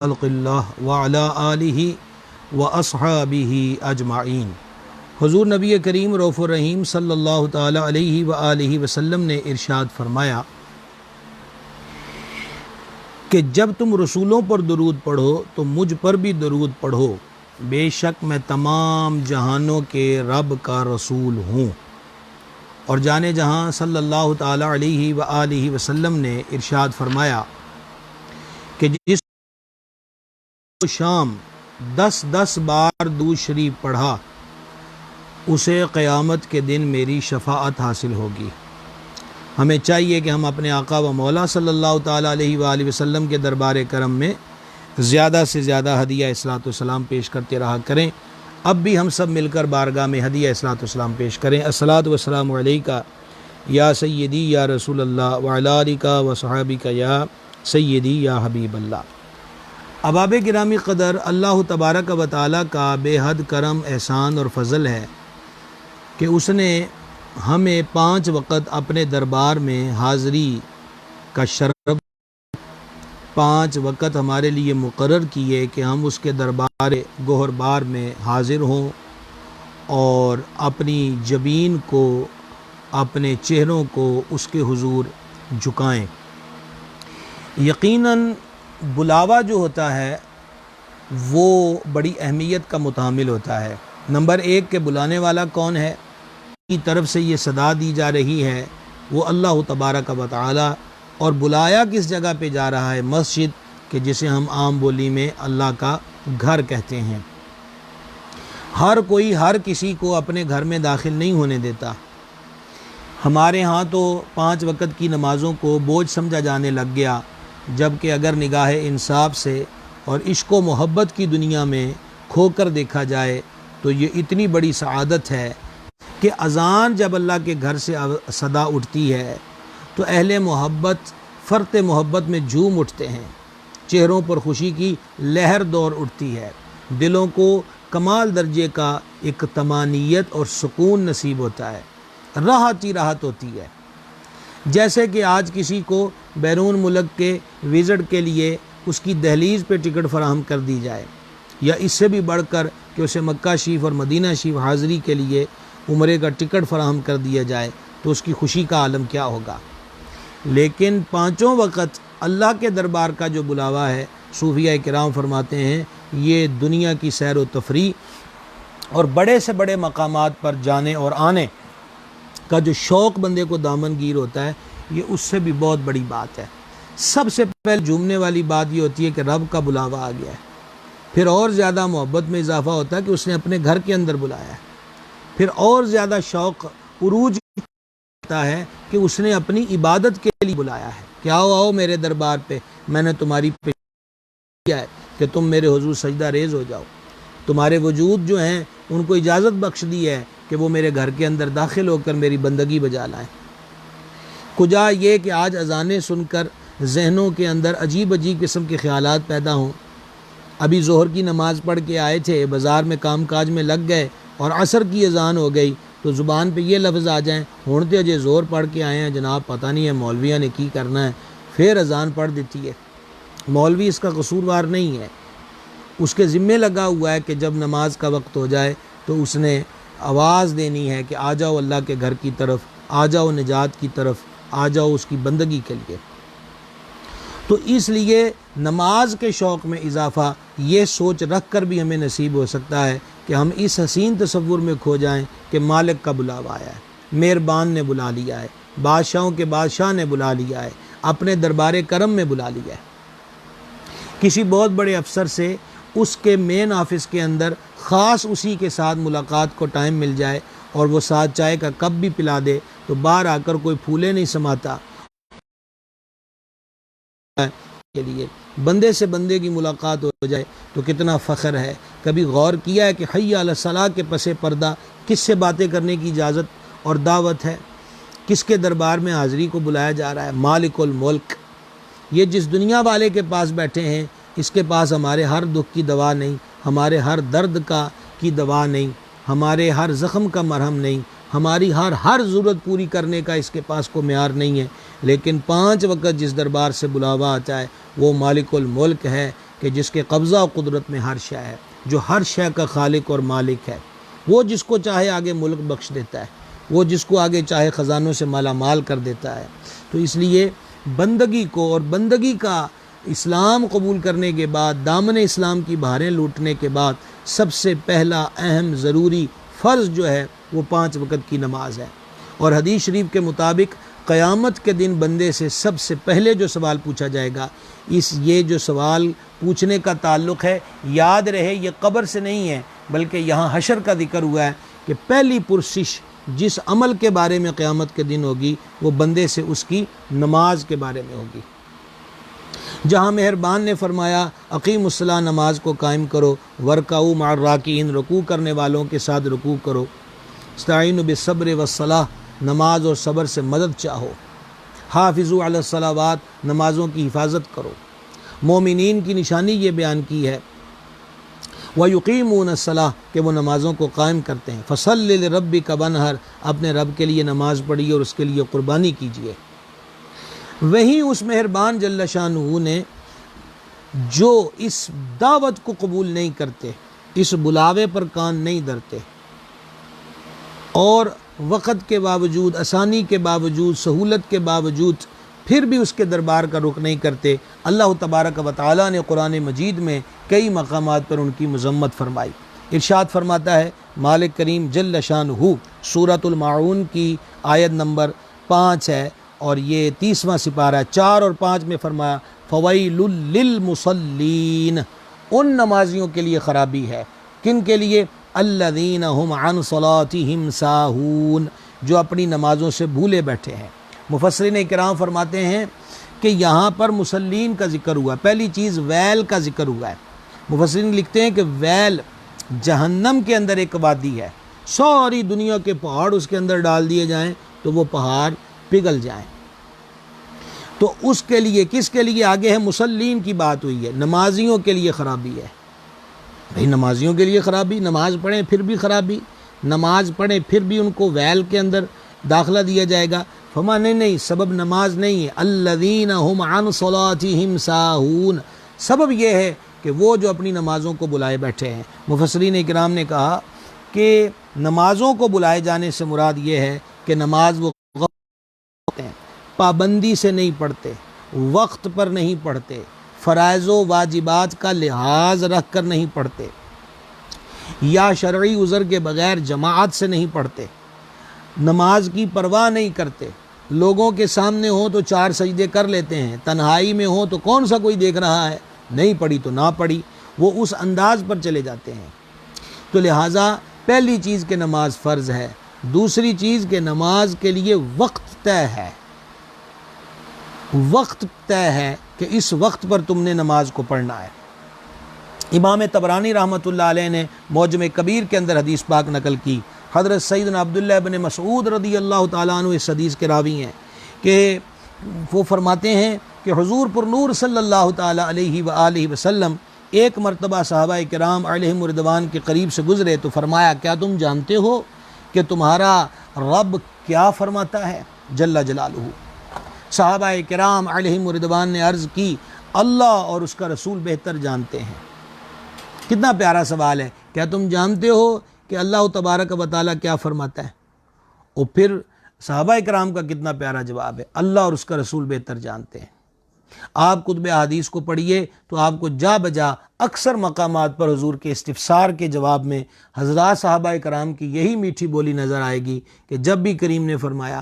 خلق اللہ وعلی آلہ واصحابہ اجمعین۔ حضور نبی کریم رؤوف الرحیم صلی اللہ تعالی علیہ وآلہ وسلم نے ارشاد فرمایا کہ جب تم رسولوں پر درود پڑھو تو مجھ پر بھی درود پڑھو، بے شک میں تمام جہانوں کے رب کا رسول ہوں۔ اور جانے جہاں صلی اللہ تعالی علیہ وآلہ وسلم نے ارشاد فرمایا کہ جس شام 10 بار درود شریف پڑھا اسے قیامت کے دن میری شفاعت حاصل ہوگی۔ ہمیں چاہیے کہ ہم اپنے آقا و مولا صلی اللہ تعالیٰ علیہ وآلہ وسلم کے دربار کرم میں زیادہ سے زیادہ ہدیہ اصلاۃ والسلام پیش کرتے رہا کریں۔ اب بھی ہم سب مل کر بارگاہ میں ہدیہ اصلاۃ والسلام پیش کریں۔ الصلاۃ والسلام علیکہ یا سیدی یا رسول اللہ وعلی آلک و صحابک یا سیدی یا حبیب اللہ۔ احباب گرامی قدر، اللہ تبارک و تعالیٰ کا بے حد کرم، احسان اور فضل ہے کہ اس نے ہمیں 5 وقت اپنے دربار میں حاضری کا شرف 5 وقت ہمارے لیے مقرر کیے کہ ہم اس کے دربار گوہربار میں حاضر ہوں اور اپنی جبین کو، اپنے چہروں کو اس کے حضور جھکائیں۔ یقیناً بلاوا جو ہوتا ہے وہ بڑی اہمیت کا متحمل ہوتا ہے۔ نمبر 1 کہ بلانے والا کون ہے، کی طرف سے یہ صدا دی جا رہی ہے وہ اللہ تبارک و تعالی، اور بلایا کس جگہ پہ جا رہا ہے، مسجد، کہ جسے ہم عام بولی میں اللہ کا گھر کہتے ہیں۔ ہر کوئی ہر کسی کو اپنے گھر میں داخل نہیں ہونے دیتا۔ ہمارے ہاں تو 5 وقت کی نمازوں کو بوجھ سمجھا جانے لگ گیا، جبکہ اگر نگاہ انصاف سے اور عشق و محبت کی دنیا میں کھو کر دیکھا جائے تو یہ اتنی بڑی سعادت ہے کہ اذان جب اللہ کے گھر سے صدا اٹھتی ہے تو اہل محبت فرط محبت میں جھوم اٹھتے ہیں، چہروں پر خوشی کی لہر دور اٹھتی ہے، دلوں کو کمال درجے کا ایک طمانینت اور سکون نصیب ہوتا ہے، راحت ہی راحت ہوتی ہے۔ جیسے کہ آج کسی کو بیرون ملک کے وزٹ کے لیے اس کی دہلیز پہ ٹکٹ فراہم کر دی جائے، یا اس سے بھی بڑھ کر کہ اسے مکہ شریف اور مدینہ شریف حاضری کے لیے عمرے کا ٹکٹ فراہم کر دیا جائے تو اس کی خوشی کا عالم کیا ہوگا۔ لیکن 5 وقت اللہ کے دربار کا جو بلاوا ہے، صوفیہ کرام فرماتے ہیں یہ دنیا کی سیر و تفریح اور بڑے سے بڑے مقامات پر جانے اور آنے کا جو شوق بندے کو دامن گیر ہوتا ہے، یہ اس سے بھی بہت بڑی بات ہے۔ سب سے پہلے جھومنے والی بات یہ ہوتی ہے کہ رب کا بلاوا آ گیا ہے، پھر اور زیادہ محبت میں اضافہ ہوتا ہے کہ اس نے اپنے گھر کے اندر بلایا ہے، پھر اور زیادہ شوق عروج ہوتا ہے کہ اس نے اپنی عبادت کے لیے بلایا ہے کہ آؤ میرے دربار پہ، میں نے تمہاری کیا ہے کہ تم میرے حضور سجدہ ریز ہو جاؤ، تمہارے وجود جو ہیں ان کو اجازت بخش دی ہے کہ وہ میرے گھر کے اندر داخل ہو کر میری بندگی بجا لائیں۔ کجا یہ کہ آج اذانیں سن کر ذہنوں کے اندر عجیب عجیب قسم کے خیالات پیدا ہوں۔ ابھی ظہر کی نماز پڑھ کے آئے تھے، بازار میں کام کاج میں لگ گئے اور عصر کی اذان ہو گئی تو زبان پہ یہ لفظ آ جائیں، ہونتے اجے زور پڑھ کے آئے ہیں جناب، پتہ نہیں ہے مولویہ نے کی کرنا ہے، پھر اذان پڑھ دیتی ہے۔ مولوی اس کا قصوروار نہیں ہے، اس کے ذمے لگا ہوا ہے کہ جب نماز کا وقت ہو جائے تو اس نے آواز دینی ہے کہ آ جاؤ اللہ کے گھر کی طرف، آ جاؤ نجات کی طرف، آ جاؤ اس کی بندگی کے لیے۔ تو اس لیے نماز کے شوق میں اضافہ یہ سوچ رکھ کر بھی ہمیں نصیب ہو سکتا ہے کہ ہم اس حسین تصور میں کھو جائیں کہ مالک کا بلاوا آیا ہے، مہربان نے بلا لیا ہے، بادشاہوں کے بادشاہ نے بلا لیا ہے، اپنے دربار کرم میں بلا لیا ہے۔ کسی بہت بڑے افسر سے اس کے مین آفس کے اندر خاص اسی کے ساتھ ملاقات کو ٹائم مل جائے اور وہ ساتھ چائے کا کپ بھی پلا دے تو باہر آ کر کوئی پھولے نہیں سماتا کے لیے بندے سے بندے کی ملاقات ہو جائے تو کتنا فخر ہے۔ کبھی غور کیا ہے کہ حی علی الصلاۃ کے پس پردہ کس سے باتیں کرنے کی اجازت اور دعوت ہے، کس کے دربار میں حاضری کو بلایا جا رہا ہے؟ مالک الملک۔ یہ جس دنیا والے کے پاس بیٹھے ہیں اس کے پاس ہمارے ہر دکھ کی دوا نہیں، ہمارے ہر درد کی دوا نہیں، ہمارے ہر زخم کا مرہم نہیں، ہماری ہر ضرورت پوری کرنے کا اس کے پاس کو معیار نہیں ہے، لیکن 5 وقت جس دربار سے بلاوا آتا ہے وہ مالک الملک ہے کہ جس کے قبضہ و قدرت میں ہر شے ہے، جو ہر شے کا خالق اور مالک ہے، وہ جس کو چاہے آگے ملک بخش دیتا ہے، وہ جس کو آگے چاہے خزانوں سے مالا مال کر دیتا ہے۔ تو اس لیے بندگی کو اور بندگی کا اسلام قبول کرنے کے بعد، دامن اسلام کی بہاریں لوٹنے کے بعد سب سے پہلا اہم ضروری فرض جو ہے وہ 5 وقت کی نماز ہے۔ اور حدیث شریف کے مطابق قیامت کے دن بندے سے سب سے پہلے جو سوال پوچھا جائے گا، یہ جو سوال پوچھنے کا تعلق ہے، یاد رہے یہ قبر سے نہیں ہے، بلکہ یہاں حشر کا ذکر ہوا ہے کہ پہلی پرسش جس عمل کے بارے میں قیامت کے دن ہوگی وہ بندے سے اس کی نماز کے بارے میں ہوگی۔ جہاں مہربان نے فرمایا اقیم الصلاۃ، نماز کو قائم کرو، ورکعوا مع الراکعین، رکوع کرنے والوں کے ساتھ رکوع کرو، استعینوا بالصبر والصلاۃ، نماز اور صبر سے مدد چاہو، حافظوا علی الصلوات، نمازوں کی حفاظت کرو۔ مومنین کی نشانی یہ بیان کی ہے وَيُقِيمُونَ الصَّلَاةَ، کہ وہ نمازوں کو قائم کرتے ہیں۔ فَصَلِّ لِرَبِّكَ وَانْحَرْ، اپنے رب کے لیے نماز پڑھیے اور اس کے لیے قربانی کیجیے۔ وہیں اس مہربان جل شانہ نے جو اس دعوت کو قبول نہیں کرتے، اس بلاوے پر کان نہیں دھرتے، اور وقت کے باوجود، آسانی کے باوجود، سہولت کے باوجود پھر بھی اس کے دربار کا رخ نہیں کرتے، اللہ تبارک و تعالیٰ نے قرآن مجید میں کئی مقامات پر ان کی مذمت فرمائی۔ ارشاد فرماتا ہے مالک کریم جل شانہ، سورۃ الماعون کی آیت نمبر 5 ہے اور یہ 30واں سپارہ ہے، 4 اور 5 میں فرمایا فویل للمصلین، ان نمازیوں کے لیے خرابی ہے۔ کن کے لیے؟ الذین هم عن صلاتهم ساہون، جو اپنی نمازوں سے بھولے بیٹھے ہیں۔ مفسرین کرام فرماتے ہیں کہ یہاں پر مصلین کا ذکر ہوا، پہلی چیز ویل کا ذکر ہوا ہے۔ مفسرین لکھتے ہیں کہ ویل جہنم کے اندر ایک وادی ہے، ساری دنیا کے پہاڑ اس کے اندر ڈال دیے جائیں تو وہ پہاڑ پگھل جائیں۔ تو اس کے لیے، کس کے لیے آگے ہے؟ مصلین کی بات ہوئی ہے، نمازیوں کے لیے خرابی ہے۔ بھئی نمازیوں کے لیے خرابی، نماز پڑھیں پھر بھی خرابی، نماز پڑھیں پھر بھی ان کو ویل کے اندر داخلہ دیا جائے گا۔ نہیں، سبب نماز نہیں ہے، الذین هم عن صلاتهم ساہون، سبب یہ ہے کہ وہ جو اپنی نمازوں کو بلائے بیٹھے ہیں۔ مفسرین کرام نے کہا کہ نمازوں کو بلائے جانے سے مراد یہ ہے کہ نماز وہ پابندی سے نہیں پڑھتے، وقت پر نہیں پڑھتے، فرائض و واجبات کا لحاظ رکھ کر نہیں پڑھتے، یا شرعی عذر کے بغیر جماعت سے نہیں پڑھتے، نماز کی پرواہ نہیں کرتے، لوگوں کے سامنے ہو تو 4 سجدے کر لیتے ہیں، تنہائی میں ہو تو کون سا کوئی دیکھ رہا ہے، نہیں پڑھی تو نہ پڑھی، وہ اس انداز پر چلے جاتے ہیں۔ تو لہٰذا پہلی چیز کہ نماز فرض ہے، دوسری چیز کہ نماز کے لیے وقت طے ہے، وقت طے ہے کہ اس وقت پر تم نے نماز کو پڑھنا ہے۔ امام طبرانی رحمۃ اللہ علیہ نے معجم کبیر کے اندر حدیث پاک نقل کی، حضرت سیدنا عبداللہ بن مسعود رضی اللہ تعالیٰ عنہ اس حدیث کے راوی ہیں کہ وہ فرماتے ہیں کہ حضور پر نور صلی اللہ تعالیٰ علیہ وآلہ وسلم ایک مرتبہ صحابہ کرام علیہم رضوان کے قریب سے گزرے تو فرمایا کیا تم جانتے ہو کہ تمہارا رب کیا فرماتا ہے جل جلالہ؟ صحابہ کرام علیہم رضوان نے عرض کی اللہ اور اس کا رسول بہتر جانتے ہیں۔ کتنا پیارا سوال ہے، کیا تم جانتے ہو کہ اللہ تبارک و تعالیٰ کیا فرماتا ہے؟ اور پھر صحابہ کرام کا کتنا پیارا جواب ہے، اللہ اور اس کا رسول بہتر جانتے ہیں۔ آپ کتب احادیث کو پڑھیے تو آپ کو جا بجا اکثر مقامات پر حضور کے استفسار کے جواب میں حضرات صحابہ کرام کی یہی میٹھی بولی نظر آئے گی کہ جب بھی کریم نے فرمایا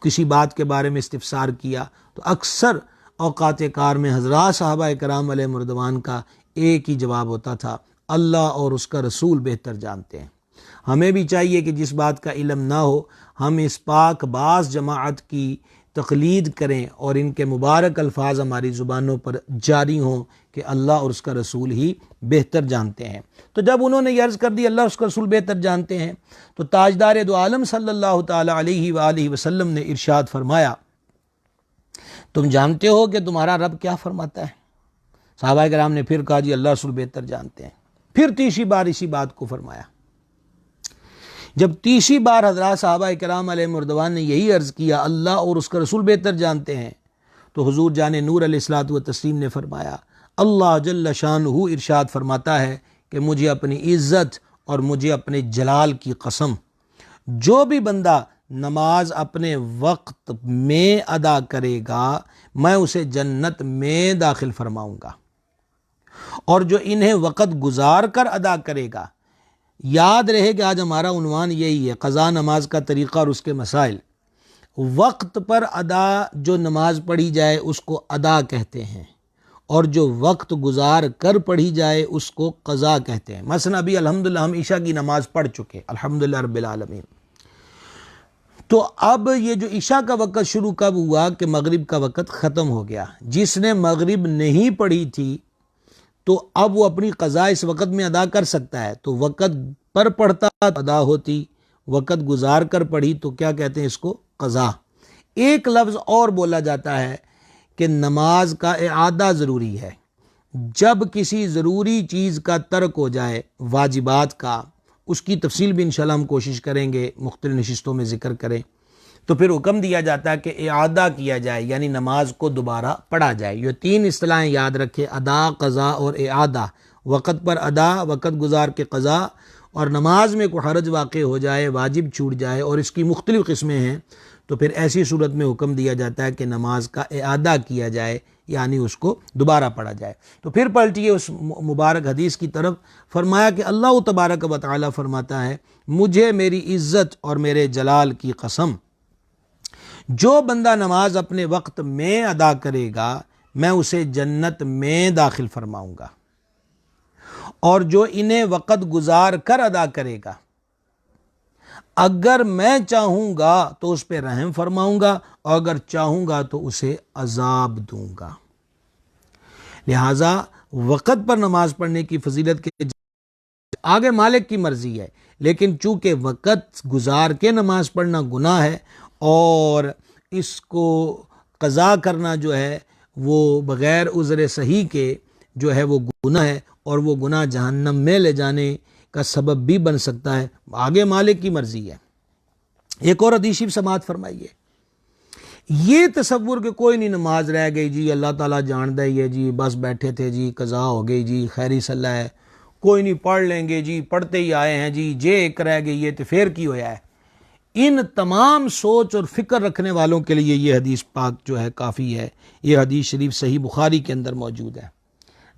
کسی بات کے بارے میں استفسار کیا تو اکثر اوقات کار میں حضرات صحابہ کرام علیہ رضوان کا ایک ہی جواب ہوتا تھا، اللہ اور اس کا رسول بہتر جانتے ہیں۔ ہمیں بھی چاہیے کہ جس بات کا علم نہ ہو ہم اس پاک باز جماعت کی تقلید کریں اور ان کے مبارک الفاظ ہماری زبانوں پر جاری ہوں کہ اللہ اور اس کا رسول ہی بہتر جانتے ہیں۔ تو جب انہوں نے یہ عرض کر دی اللہ اور اس کا رسول بہتر جانتے ہیں تو تاجدار دو عالم صلی اللہ تعالیٰ علیہ وآلہ وسلم نے ارشاد فرمایا تم جانتے ہو کہ تمہارا رب کیا فرماتا ہے؟ صحابہ کرام نے پھر کہا جی اللہ رسول بہتر جانتے ہیں۔ پھر تیسری بار اسی بات کو فرمایا۔ جب تیسری بار حضرات صحابہ کرام علیہ رضوان نے یہی عرض کیا اللہ اور اس کا رسول بہتر جانتے ہیں تو حضور جان نور علیہ الصلوۃ والتسلیم نے فرمایا اللہ جل شانہ ارشاد فرماتا ہے کہ مجھے اپنی عزت اور مجھے اپنے جلال کی قسم، جو بھی بندہ نماز اپنے وقت میں ادا کرے گا میں اسے جنت میں داخل فرماؤں گا، اور جو انہیں وقت گزار کر ادا کرے گا، یاد رہے کہ آج ہمارا عنوان یہی ہے، قضا نماز کا طریقہ اور اس کے مسائل۔ وقت پر ادا جو نماز پڑھی جائے اس کو ادا کہتے ہیں، اور جو وقت گزار کر پڑھی جائے اس کو قضا کہتے ہیں۔ مثلا ابھی الحمدللہ ہم عشاء کی نماز پڑھ چکے، الحمدللہ رب العالمین۔ تو اب یہ جو عشاء کا وقت شروع کب ہوا کہ مغرب کا وقت ختم ہو گیا۔ جس نے مغرب نہیں پڑھی تھی تو اب وہ اپنی قضا اس وقت میں ادا کر سکتا ہے، تو وقت پر پڑھتا ادا ہوتی، وقت گزار کر پڑھی تو کیا کہتے ہیں اس کو؟ قضا۔ ایک لفظ اور بولا جاتا ہے کہ نماز کا اعادہ ضروری ہے۔ جب کسی ضروری چیز کا ترک ہو جائے، واجبات کا، اس کی تفصیل بھی انشاءاللہ ہم کوشش کریں گے مختلف نشستوں میں ذکر کریں، تو پھر حکم دیا جاتا ہے کہ اعادہ کیا جائے، یعنی نماز کو دوبارہ پڑھا جائے۔ یہ تین اصطلاحیں یاد رکھے، ادا، قضا اور اعادہ۔ وقت پر ادا، وقت گزار کے قضا، اور نماز میں کوئی حرج واقع ہو جائے، واجب چھوٹ جائے، اور اس کی مختلف قسمیں ہیں، تو پھر ایسی صورت میں حکم دیا جاتا ہے کہ نماز کا اعادہ کیا جائے، یعنی اس کو دوبارہ پڑھا جائے۔ تو پھر پلٹیے اس مبارک حدیث کی طرف، فرمایا کہ اللہ تبارک و تعالی فرماتا ہے مجھے میری عزت اور میرے جلال کی قسم، جو بندہ نماز اپنے وقت میں ادا کرے گا میں اسے جنت میں داخل فرماؤں گا، اور جو انہیں وقت گزار کر ادا کرے گا اگر میں چاہوں گا تو اس پہ رحم فرماؤں گا، اور اگر چاہوں گا تو اسے عذاب دوں گا۔ لہٰذا وقت پر نماز پڑھنے کی فضیلت کے آگے مالک کی مرضی ہے، لیکن چونکہ وقت گزار کے نماز پڑھنا گناہ ہے، اور اس کو قضا کرنا جو ہے وہ بغیر عذر صحیح کے جو ہے وہ گناہ ہے، اور وہ گناہ جہنم میں لے جانے کا سبب بھی بن سکتا ہے۔ آگے مالک کی مرضی ہے۔ ایک اور حدیث شریف سماعت فرمائیے، یہ تصور کہ کوئی نہیں نماز رہ گئی جی، اللہ تعالیٰ جان دے یہ جی، بس بیٹھے تھے جی، قضا ہو گئی جی، خیری صلاح ہے، کوئی نہیں پڑھ لیں گے جی، پڑھتے ہی آئے ہیں جی، جے ایک رہ گئی ہے تو پھر کی ہویا ہے، ان تمام سوچ اور فکر رکھنے والوں کے لیے یہ حدیث پاک جو ہے کافی ہے۔ یہ حدیث شریف صحیح بخاری کے اندر موجود ہے۔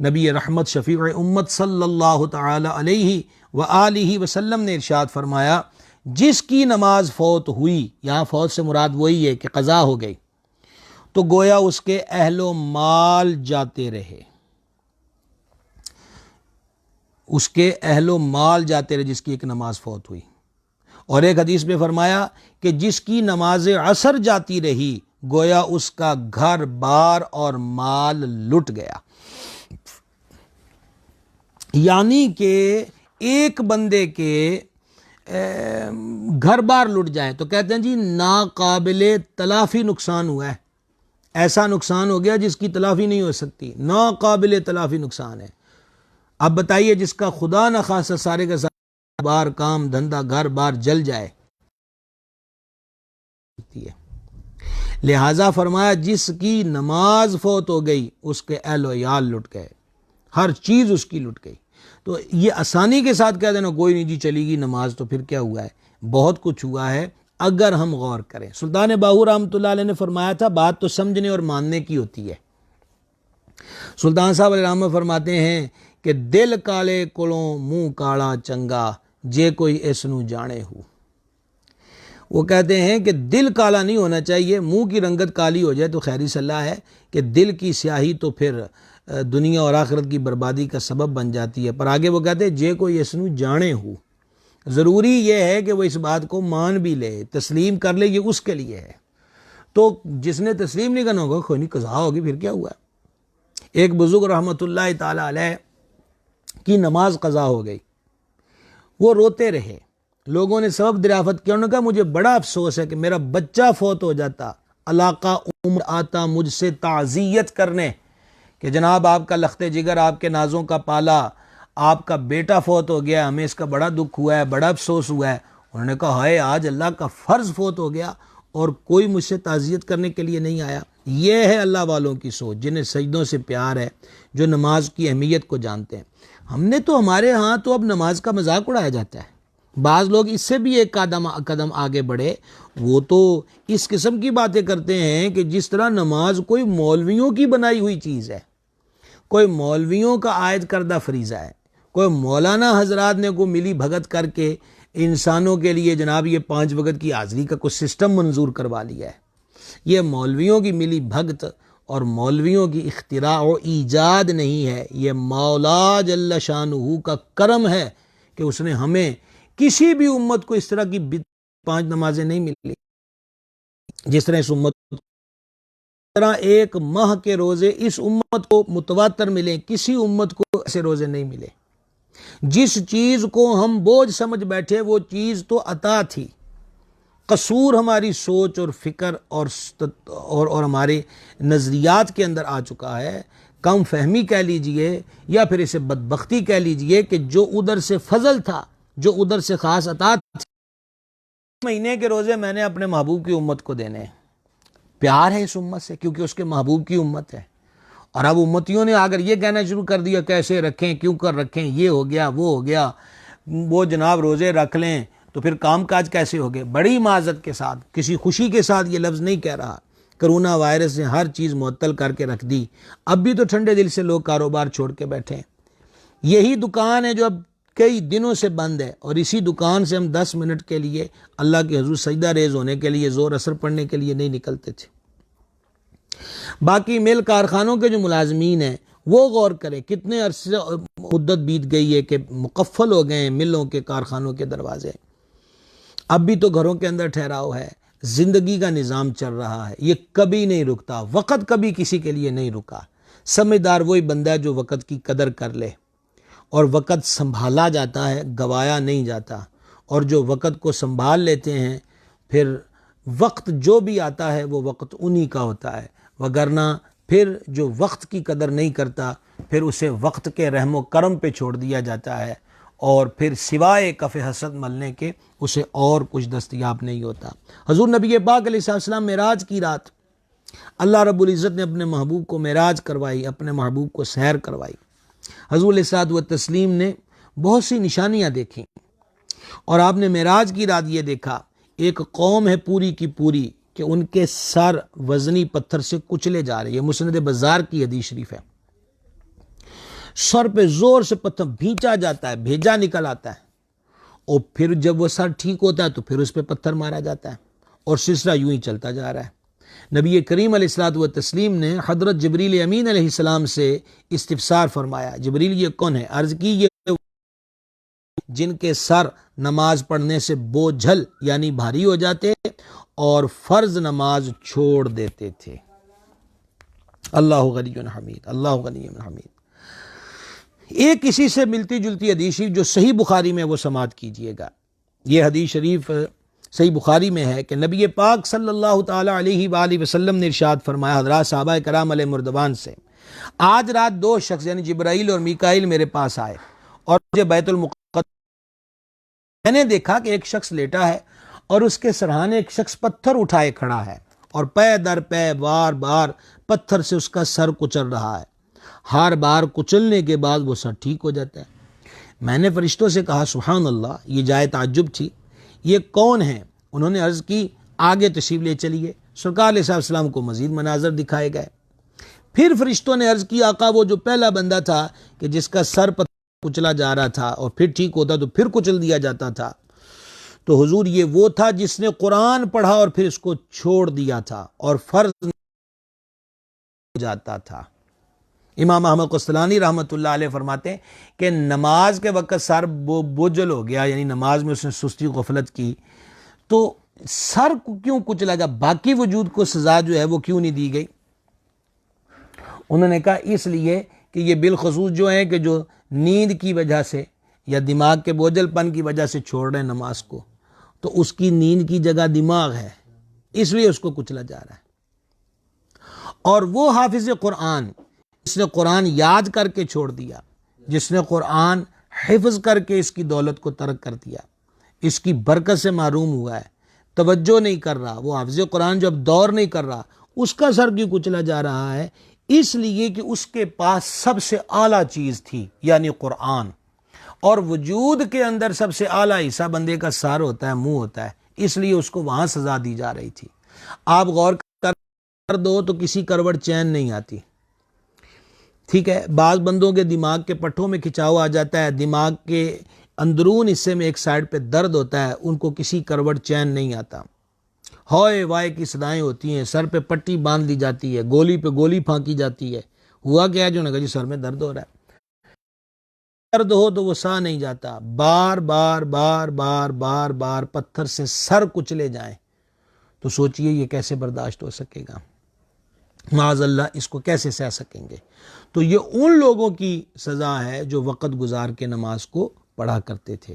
نبی رحمت شفیع امت صلی اللہ تعالی علیہ وآلہ وسلم نے ارشاد فرمایا، جس کی نماز فوت ہوئی، یہاں فوت سے مراد وہی ہے کہ قضا ہو گئی، تو گویا اس کے اہل و مال جاتے رہے، اس کے اہل و مال جاتے رہے جس کی ایک نماز فوت ہوئی۔ اور ایک حدیث میں فرمایا کہ جس کی نماز عصر جاتی رہی گویا اس کا گھر بار اور مال لٹ گیا۔ یعنی کہ ایک بندے کے گھر بار لٹ جائے تو کہتے ہیں جی ناقابل تلافی نقصان ہوا ہے، ایسا نقصان ہو گیا جس کی تلافی نہیں ہو سکتی، ناقابل تلافی نقصان ہے۔ اب بتائیے جس کا خدا نہ خواستہ سارے کا سارے بار، کام دھندا، گھر بار جل جائے، لہذا فرمایا جس کی نماز فوت ہو گئی اس کے اہل و عیال لٹ گئے، ہر چیز اس کی لٹ گئی۔ تو یہ آسانی کے ساتھ کہہ دینا کوئی نہیں جی چلی گئی نماز، تو پھر کیا ہوا ہے؟ بہت کچھ ہوا ہے اگر ہم غور کریں۔ سلطان باہو رحمۃ اللہ علیہ نے فرمایا تھا بات تو سمجھنے اور ماننے کی ہوتی ہے۔ سلطان صاحب علیہ رحمہ فرماتے ہیں کہ دل کالے کولوں منہ کالا چنگا، جے کوئی اس نو جانے ہو۔ وہ کہتے ہیں کہ دل کالا نہیں ہونا چاہیے، منہ کی رنگت کالی ہو جائے تو خیری صلاح ہے کہ دل کی سیاہی تو پھر دنیا اور آخرت کی بربادی کا سبب بن جاتی ہے۔ پر آگے وہ کہتے ہیں جے کوئی اس نو جانے ہو، ضروری یہ ہے کہ وہ اس بات کو مان بھی لے، تسلیم کر لے، یہ اس کے لیے ہے۔ تو جس نے تسلیم نہیں کرنا ہوگا کوئی نہیں قضا ہوگی، پھر کیا ہوا؟ ایک بزرگ رحمۃ اللہ تعالی علیہ کی نماز قضا ہو گئی، وہ روتے رہے، لوگوں نے سبب دریافت کیا، انہوں نے کہا مجھے بڑا افسوس ہے کہ میرا بچہ فوت ہو جاتا، علاقہ عمر آتا مجھ سے تعزیت کرنے کہ جناب آپ کا لخت جگر، آپ کے نازوں کا پالا، آپ کا بیٹا فوت ہو گیا، ہمیں اس کا بڑا دکھ ہوا ہے، بڑا افسوس ہوا ہے۔ انہوں نے کہا ہائے آج اللہ کا فرض فوت ہو گیا اور کوئی مجھ سے تعزیت کرنے کے لیے نہیں آیا۔ یہ ہے اللہ والوں کی سوچ، جنہیں سجدوں سے پیار ہے، جو نماز کی اہمیت کو جانتے ہیں۔ ہم نے تو ہمارے ہاں تو اب نماز کا مذاق اڑایا جاتا ہے۔ بعض لوگ اس سے بھی ایک قدم آگے بڑھے، وہ تو اس قسم کی باتیں کرتے ہیں کہ جس طرح نماز کوئی مولویوں کی بنائی ہوئی چیز ہے، کوئی مولویوں کا عائد کردہ فریضہ ہے، کوئی مولانا حضرات نے کو ملی بھگت کر کے انسانوں کے لیے جناب یہ 5 وقت کی حاضری کا کوئی سسٹم منظور کروا لیا ہے۔ یہ مولویوں کی ملی بھگت اور مولویوں کی اختراع و ایجاد نہیں ہے، یہ مولا جل شانہ کا کرم ہے کہ اس نے ہمیں کسی بھی امت کو اس طرح کی 5 نمازیں نہیں ملی جس طرح اس امت کو، طرح ایک ماہ کے روزے اس امت کو متواتر ملے، کسی امت کو ایسے روزے نہیں ملے۔ جس چیز کو ہم بوجھ سمجھ بیٹھے وہ چیز تو عطا تھی، قصور ہماری سوچ اور فکر اور ہمارے نظریات کے اندر آ چکا ہے، کم فہمی کہہ لیجئے یا پھر اسے بدبختی کہہ لیجئے کہ جو ادھر سے فضل تھا، جو ادھر سے خاص عطا تھی، مہینے کے روزے میں نے اپنے محبوب کی امت کو دینے ہیں۔ پیار ہے اس امت سے کیونکہ اس کے محبوب کی امت ہے، اور اب امتیوں نے اگر یہ کہنا شروع کر دیا کیسے رکھیں، کیوں کر رکھیں، یہ ہو گیا وہ ہو گیا، وہ جناب روزے رکھ لیں تو پھر کام کاج کیسے ہوگے۔ بڑی معذرت کے ساتھ، کسی خوشی کے ساتھ یہ لفظ نہیں کہہ رہا، کرونا وائرس نے ہر چیز معطل کر کے رکھ دی، اب بھی تو ٹھنڈے دل سے لوگ کاروبار چھوڑ کے بیٹھے ہیں۔ یہی دکان ہے جو اب کئی دنوں سے بند ہے، اور اسی دکان سے ہم 10 منٹ کے لیے اللہ کے حضور سجدہ ریز ہونے کے لیے، زور اثر پڑھنے کے لیے نہیں نکلتے تھے۔ باقی مل کارخانوں کے جو ملازمین ہیں وہ غور کریں، کتنے عرصے مدت بیت گئی ہے کہ مقفل ہو گئے ہیں ملوں کے، کارخانوں کے دروازے، اب بھی تو گھروں کے اندر ٹھہراؤ ہے، زندگی کا نظام چل رہا ہے، یہ کبھی نہیں رکتا، وقت کبھی کسی کے لیے نہیں رکا۔ سمجھدار وہی بندہ ہے جو وقت کی قدر کر لے، اور وقت سنبھالا جاتا ہے، گوایا نہیں جاتا، اور جو وقت کو سنبھال لیتے ہیں پھر وقت جو بھی آتا ہے وہ وقت انہی کا ہوتا ہے، وگرنہ پھر جو وقت کی قدر نہیں کرتا پھر اسے وقت کے رحم و کرم پہ چھوڑ دیا جاتا ہے، اور پھر سوائے کف حسد ملنے کے اسے اور کچھ دستیاب نہیں ہوتا۔ حضور نبی پاک علیہ السلام معراج کی رات اللہ رب العزت نے اپنے محبوب کو معراج کروائی، اپنے محبوب کو سحر کروائی۔ حضور علیہ الصلوۃ والتسلیم نے بہت سی نشانیاں دیکھیں، اور آپ نے معراج کی رات یہ دیکھا، ایک قوم ہے پوری کی پوری کہ ان کے سر وزنی پتھر سے کچلے جا رہے ہیں، یہ مسند بزار کی حدیث شریف ہے۔ سر پہ زور سے پتھر بھینچا جاتا ہے، بھیجا نکل آتا ہے، اور پھر جب وہ سر ٹھیک ہوتا ہے تو پھر اس پہ پتھر مارا جاتا ہے، اور سلسلہ یوں ہی چلتا جا رہا ہے۔ نبی کریم علیہ الصلوۃ والتسلیم نے حضرت جبریل امین علیہ السلام سے استفسار فرمایا، جبریل یہ کون ہے؟ عرض کی یہ جن کے سر نماز پڑھنے سے بوجھل یعنی بھاری ہو جاتے اور فرض نماز چھوڑ دیتے تھے۔ اللہ غنی حمید، اللہ غنی حمید۔ ایک اسی سے ملتی جلتی حدیث شریف جو صحیح بخاری میں، وہ سماعت کیجئے گا۔ یہ حدیث شریف صحیح بخاری میں ہے کہ نبی پاک صلی اللہ تعالی علیہ وآلہ وسلم نے ارشاد فرمایا حضرات صحابہ کرام علیہ مردوان سے، آج رات 2 شخص یعنی جبرائیل اور میکائیل میرے پاس آئے، اور مجھے بیت المقدس میں نے دیکھا کہ ایک شخص لیٹا ہے اور اس کے سرہانے ایک شخص پتھر اٹھائے کھڑا ہے، اور پے در پے بار بار پتھر سے اس کا سر کچل رہا ہے، ہر بار کچلنے کے بعد وہ سر ٹھیک ہو جاتا ہے۔ میں نے فرشتوں سے کہا سبحان اللہ، یہ جائے تعجب تھی، یہ کون ہیں؟ انہوں نے عرض کی آگے تشریف لے چلیے۔ سرکار علیہ السلام کو مزید مناظر دکھائے گئے۔ پھر فرشتوں نے عرض کی آقا وہ جو پہلا بندہ تھا کہ جس کا سر پتھر کچلا جا رہا تھا اور پھر ٹھیک ہوتا تو پھر کچل دیا جاتا تھا، تو حضور یہ وہ تھا جس نے قرآن پڑھا اور پھر اس کو چھوڑ دیا تھا اور فرض ہو جاتا تھا۔ امام احمد قسطلانی رحمۃ اللہ علیہ فرماتے ہیں کہ نماز کے وقت سر بوجھل ہو گیا، یعنی نماز میں اس نے سستی غفلت کی، تو سر کو کیوں کچلا جا، باقی وجود کو سزا جو ہے وہ کیوں نہیں دی گئی؟ انہوں نے کہا اس لیے کہ یہ بالخصوص جو ہے کہ جو نیند کی وجہ سے یا دماغ کے بوجھل پن کی وجہ سے چھوڑ رہے ہیں نماز کو، تو اس کی نیند کی جگہ دماغ ہے، اس لیے اس کو کچلا جا رہا ہے۔ اور وہ حافظ قرآن جس نے قرآن یاد کر کے چھوڑ دیا، جس نے قرآن حفظ کر کے اس کی دولت کو ترک کر دیا، اس کی برکت سے محروم ہوا ہے، توجہ نہیں کر رہا، وہ حافظ قرآن جو اب دور نہیں کر رہا، اس کا سر کیوں کچلا جا رہا ہے؟ اس لیے کہ اس کے پاس سب سے اعلیٰ چیز تھی، یعنی قرآن، اور وجود کے اندر سب سے اعلیٰ حصہ بندے کا سر ہوتا ہے، منہ ہوتا ہے، اس لیے اس کو وہاں سزا دی جا رہی تھی۔ آپ غور کر دو تو کسی کروٹ چین نہیں آتی، ٹھیک ہے؟ بعض بندوں کے دماغ کے پٹھوں میں کھچاؤ آ جاتا ہے، دماغ کے اندرون حصے میں ایک سائڈ پہ درد ہوتا ہے، ان کو کسی کروٹ چین نہیں آتا، ہوئے وائے کی صدائیں ہوتی ہیں، سر پہ پٹی باندھ دی جاتی ہے، گولی پہ گولی پھانکی جاتی ہے، ہوا کیا ہے؟ جو نے کہا جی سر میں درد ہو رہا ہے، درد ہو تو وہ سا نہیں جاتا، بار بار بار بار بار بار پتھر سے سر کچلے جائیں تو سوچئے یہ کیسے برداشت ہو سکے گا؟ معاذ اللہ اس کو کیسے سہ سکیں گے؟ تو یہ ان لوگوں کی سزا ہے جو وقت گزار کے نماز کو پڑھا کرتے تھے،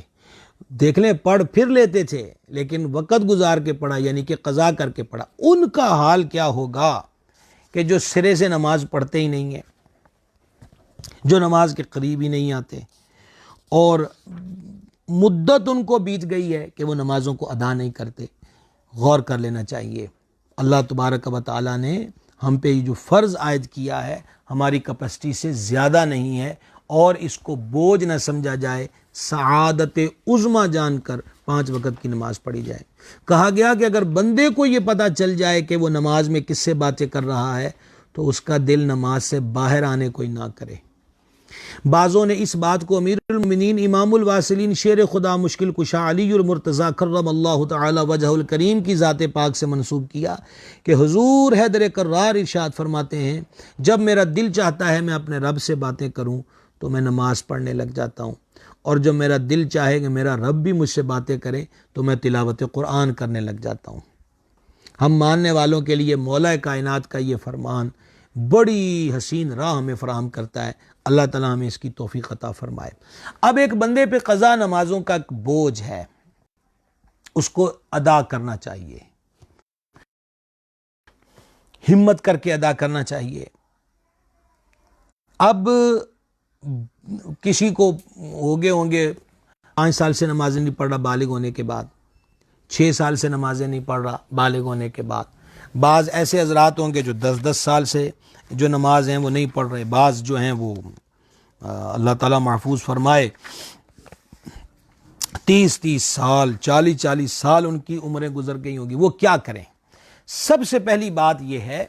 دیکھ لیں پڑھ پھر لیتے تھے لیکن وقت گزار کے پڑھا، یعنی کہ قضا کر کے پڑھا۔ ان کا حال کیا ہوگا کہ جو سرے سے نماز پڑھتے ہی نہیں ہیں، جو نماز کے قریب ہی نہیں آتے، اور مدت ان کو بیت گئی ہے کہ وہ نمازوں کو ادا نہیں کرتے۔ غور کر لینا چاہیے، اللہ تبارک و تعالیٰ نے ہم پہ یہ جو فرض عائد کیا ہے ہماری کیپیسٹی سے زیادہ نہیں ہے، اور اس کو بوجھ نہ سمجھا جائے، سعادت عظمیٰ جان کر 5 وقت کی نماز پڑھی جائے۔ کہا گیا کہ اگر بندے کو یہ پتہ چل جائے کہ وہ نماز میں کس سے باتیں کر رہا ہے تو اس کا دل نماز سے باہر آنے کو ہی نہ کرے۔ بعضوں نے اس بات کو امیر المومنین امام الواصلین شیر خدا مشکل کشا علی المرتضیٰ کرم اللہ تعالی وجہ الکریم کی ذات پاک سے منسوب کیا کہ حضور حیدر کرار ارشاد فرماتے ہیں جب میرا دل چاہتا ہے میں اپنے رب سے باتیں کروں تو میں نماز پڑھنے لگ جاتا ہوں، اور جب میرا دل چاہے کہ میرا رب بھی مجھ سے باتیں کرے تو میں تلاوت قرآن کرنے لگ جاتا ہوں۔ ہم ماننے والوں کے لیے مولا کائنات کا یہ فرمان بڑی حسین راہ ہمیں فراہم کرتا ہے، اللہ تعالیٰ ہمیں اس کی توفیق عطا فرمائے۔ اب ایک بندے پہ قضا نمازوں کا ایک بوجھ ہے، اس کو ادا کرنا چاہیے، ہمت کر کے ادا کرنا چاہیے۔ اب کسی کو ہوں گے 5 سال سے نمازیں نہیں پڑھ رہا بالغ ہونے کے بعد، 6 سال سے نمازیں نہیں پڑھ رہا بالغ ہونے کے بعد، بعض ایسے حضرات ہوں گے جو 10 سال سے جو نماز ہیں وہ نہیں پڑھ رہے، بعض جو ہیں وہ اللہ تعالیٰ محفوظ فرمائے 30 سال 40 سال ان کی عمریں گزر گئی ہوں گی، وہ کیا کریں؟ سب سے پہلی بات یہ ہے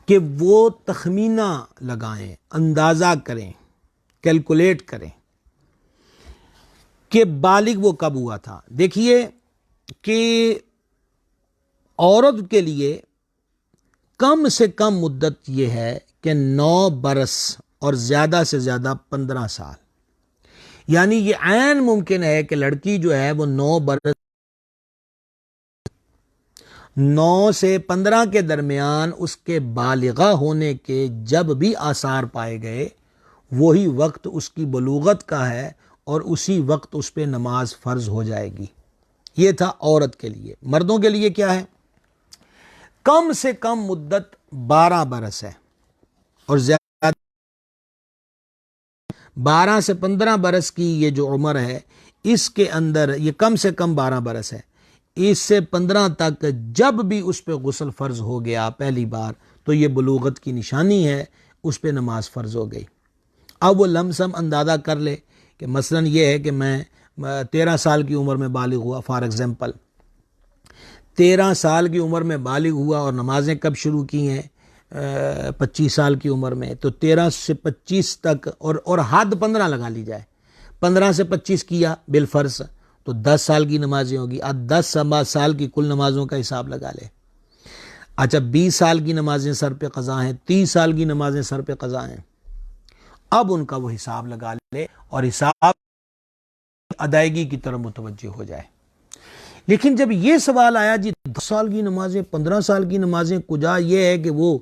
کہ وہ تخمینہ لگائیں، اندازہ کریں، کیلکولیٹ کریں کہ بالغ وہ کب ہوا تھا۔ دیکھیے کہ عورت کے لیے کم سے کم مدت یہ ہے کہ 9 برس اور زیادہ سے زیادہ 15 سال، یعنی یہ عین ممکن ہے کہ لڑکی جو ہے وہ 9 برس 9 سے 15 کے درمیان اس کے بالغہ ہونے کے جب بھی آثار پائے گئے وہی وقت اس کی بلوغت کا ہے، اور اسی وقت اس پہ نماز فرض ہو جائے گی۔ یہ تھا عورت کے لیے۔ مردوں کے لیے کیا ہے؟ کم سے کم مدت 12 برس ہے، اور زیادہ 12 سے 15 برس کی یہ جو عمر ہے اس کے اندر یہ کم سے کم 12 برس ہے، اس سے 15 تک جب بھی اس پہ غسل فرض ہو گیا پہلی بار تو یہ بلوغت کی نشانی ہے، اس پہ نماز فرض ہو گئی۔ اب وہ لم سم اندازہ کر لے کہ مثلا یہ ہے کہ میں 13 سال کی عمر میں بالغ ہوا، فار ایگزامپل 13 سال کی عمر میں بالغ ہوا اور نمازیں کب شروع کی ہیں؟ 25 سال کی عمر میں، تو 13 سے 25 تک اور حد 15 لگا لی جائے، 15 سے 25 کیا بالفرض تو 10 سال کی نمازیں ہوگی۔ اب 10 سال کی کل نمازوں کا حساب لگا لے۔ اچھا 20 سال کی نمازیں سر پہ قضا ہیں، 30 سال کی نمازیں سر پہ قضا ہیں، اب ان کا وہ حساب لگا لے اور حساب ادائیگی کی طرف متوجہ ہو جائے۔ لیکن جب یہ سوال آیا جی 10 سال کی نمازیں 15 سال کی نمازیں، کجا یہ ہے کہ وہ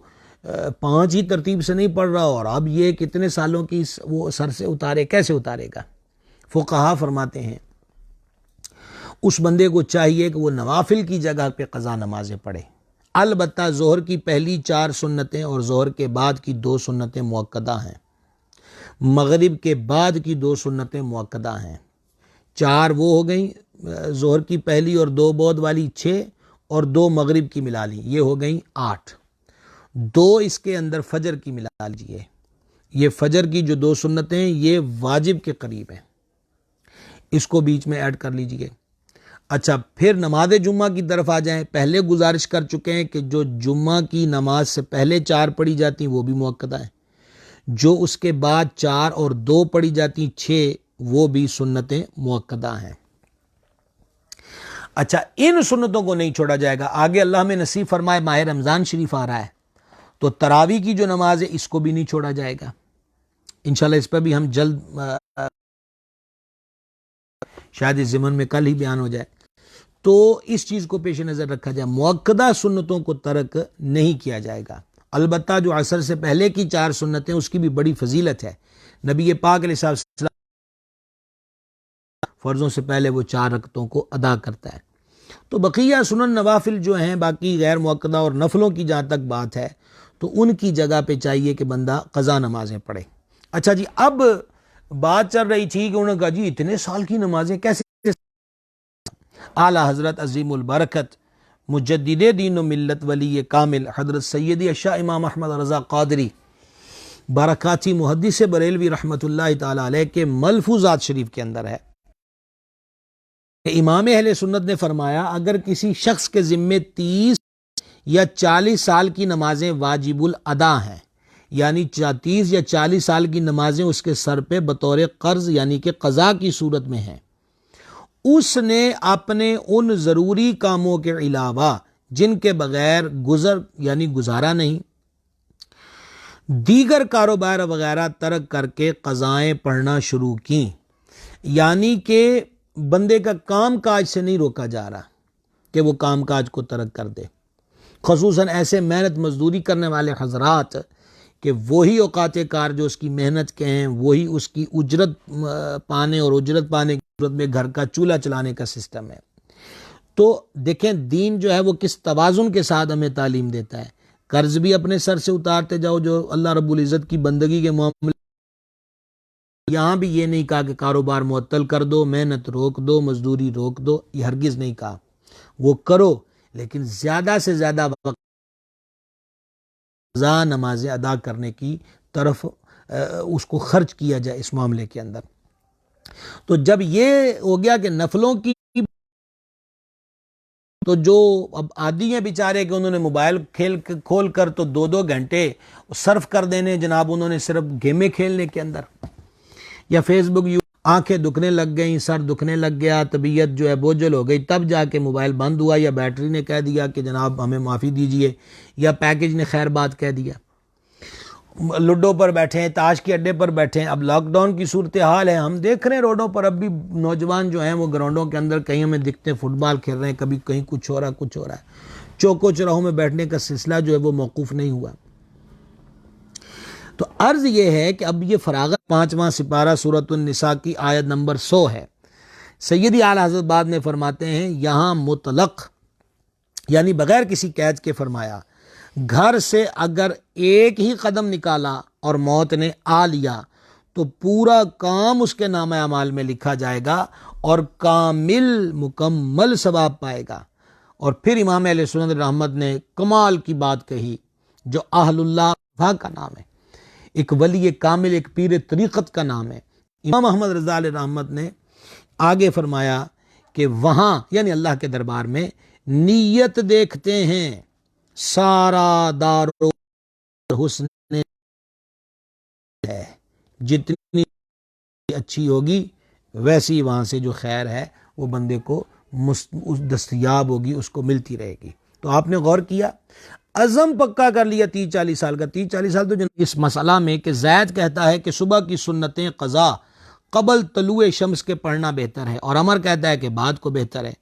5 ہی ترتیب سے نہیں پڑھ رہا اور اب یہ کتنے سالوں کی وہ سر سے اتارے، کیسے اتارے گا؟ فقہا فرماتے ہیں اس بندے کو چاہیے کہ وہ نوافل کی جگہ پہ قضا نمازیں پڑھے، البتہ ظہر کی پہلی 4 سنتیں اور ظہر کے بعد کی 2 سنتیں مؤکدہ ہیں، مغرب کے بعد کی 2 سنتیں مؤکدہ ہیں، 4 وہ ہو گئیں ظہر کی پہلی اور 2 بعد والی 6، اور 2 مغرب کی ملا لی، یہ ہو گئیں 8۔ 2 اس کے اندر فجر کی ملا لیجئے، یہ فجر کی جو 2 سنتیں ہیں یہ واجب کے قریب ہیں، اس کو بیچ میں ایڈ کر لیجئے۔ اچھا پھر نماز جمعہ کی طرف آ جائیں۔ پہلے گزارش کر چکے ہیں کہ جو جمعہ کی نماز سے پہلے 4 پڑھی جاتی ہیں وہ بھی مؤکدہ ہیں، جو اس کے بعد 4 اور 2 پڑھی جاتی ہیں 6، وہ بھی سنتیں مؤکدہ ہیں۔ اچھا ان سنتوں کو نہیں چھوڑا جائے گا۔ آگے اللہ میں نصیب فرمائے ماہ رمضان شریف آ رہا ہے تو تراویح کی جو نماز ہے اس کو بھی نہیں چھوڑا جائے گا، انشاءاللہ اس پہ بھی ہم جلد شاید اس ضمن میں کل ہی بیان ہو جائے، تو اس چیز کو پیش نظر رکھا جائے، مؤکدہ سنتوں کو ترک نہیں کیا جائے گا۔ البتہ جو عصر سے پہلے کی 4 سنتیں اس کی بھی بڑی فضیلت ہے، نبی پاک علیہ السلام فرضوں سے پہلے وہ 4 رکعتوں کو ادا کرتا ہے۔ تو بقیہ سنن نوافل جو ہیں باقی غیر مؤکدہ اور نفلوں کی جہاں تک بات ہے تو ان کی جگہ پہ چاہیے کہ بندہ قضا نمازیں پڑھے۔ اچھا جی، اب بات چل رہی تھی کہ انہوں نے کہا جی اتنے سال کی نمازیں کیسے؟ اعلیٰ حضرت عظیم البرکت مجدد دین و ملت ولی کامل حضرت سیدی اشاہ امام احمد رضا قادری برکاتی محدث بریلوی رحمۃ اللہ تعالی علیہ کے ملفوظات شریف کے اندر ہے کہ امام اہل سنت نے فرمایا اگر کسی شخص کے ذمے 30 یا 40 سال کی نمازیں واجب الادا ہیں، یعنی 30 یا 40 سال کی نمازیں اس کے سر پہ بطور قرض یعنی کہ قضا کی صورت میں ہیں، اس نے اپنے ان ضروری کاموں کے علاوہ جن کے بغیر گزارا نہیں، دیگر کاروبار وغیرہ ترک کر کے قضائیں پڑھنا شروع کی، یعنی کہ بندے کا کام کاج سے نہیں روکا جا رہا کہ وہ کام کاج کو ترک کر دے، خصوصاً ایسے محنت مزدوری کرنے والے حضرات کہ وہی اوقات کار جو اس کی محنت کے ہیں وہی اس کی اجرت پانے اور اجرت پانے کی صورت میں گھر کا چولہا چلانے کا سسٹم ہے۔ تو دیکھیں دین جو ہے وہ کس توازن کے ساتھ ہمیں تعلیم دیتا ہے، قرض بھی اپنے سر سے اتارتے جاؤ جو اللہ رب العزت کی بندگی کے معاملے، یہاں بھی یہ نہیں کہا کہ کاروبار معطل کر دو، محنت روک دو، مزدوری روک دو، یہ ہرگز نہیں کہا، وہ کرو لیکن زیادہ سے زیادہ وقت قضا نمازیں ادا کرنے کی طرف اس کو خرچ کیا جائے اس معاملے کے اندر۔ تو جب یہ ہو گیا کہ نفلوں کی، تو جو اب عادی ہیں بیچارے کہ انہوں نے موبائل کھول کر تو 2 گھنٹے صرف کر دینے جناب انہوں نے صرف گیمیں کھیلنے کے اندر، یا فیس بک، آنکھیں دکھنے لگ گئیں، سر دکھنے لگ گیا، طبیعت جو ہے بوجھل ہو گئی، تب جا کے موبائل بند ہوا یا بیٹری نے کہہ دیا کہ جناب ہمیں معافی دیجئے، یا پیکج نے خیر بات کہہ دیا، لڈو پر بیٹھے ہیں، تاش کے اڈے پر بیٹھے ہیں۔ اب لاک ڈاؤن کی صورتحال ہے، ہم دیکھ رہے ہیں روڈوں پر اب بھی نوجوان جو ہیں وہ گراؤنڈوں کے اندر کہیں ہمیں دکھتے ہیں فٹ بال کھیل رہے ہیں، کبھی کہیں کچھ ہو رہا ہے، چوکو چراہوں میں بیٹھنے کا سلسلہ جو ہے وہ موقوف نہیں ہوا۔ تو عرض یہ ہے کہ اب یہ فراغت 5واں سپارہ سورۃ النساء کی آیت نمبر 100 ہے۔ سیدی اعلیٰ حضرت بعد میں فرماتے ہیں یہاں مطلق یعنی بغیر کسی قید کے فرمایا، گھر سے اگر ایک ہی قدم نکالا اور موت نے آ لیا تو پورا کام اس کے نامہ اعمال میں لکھا جائے گا اور مکمل ثواب پائے گا۔ اور پھر امام اہل سنت رحمت نے کمال کی بات کہی جو اہل اللہ کا نام ہے، ایک ولی کامل، ایک پیر طریقت کا نام ہے، امام احمد رضا علیہ رحمت نے آگے فرمایا کہ وہاں یعنی اللہ کے دربار میں نیت دیکھتے ہیں، سارا دار حسن ہے، جتنی اچھی ہوگی ویسی وہاں سے جو خیر ہے وہ بندے کو دستیاب ہوگی، اس کو ملتی رہے گی۔ تو آپ نے غور کیا، عزم پکا کر لیا 30-40 سال کا، 30-40 سال تو اس مسئلہ میں کہ زید کہتا ہے کہ صبح کی سنتیں قضا قبل طلوع شمس کے پڑھنا بہتر ہے، اور عمر کہتا ہے کہ بعد کو بہتر ہے،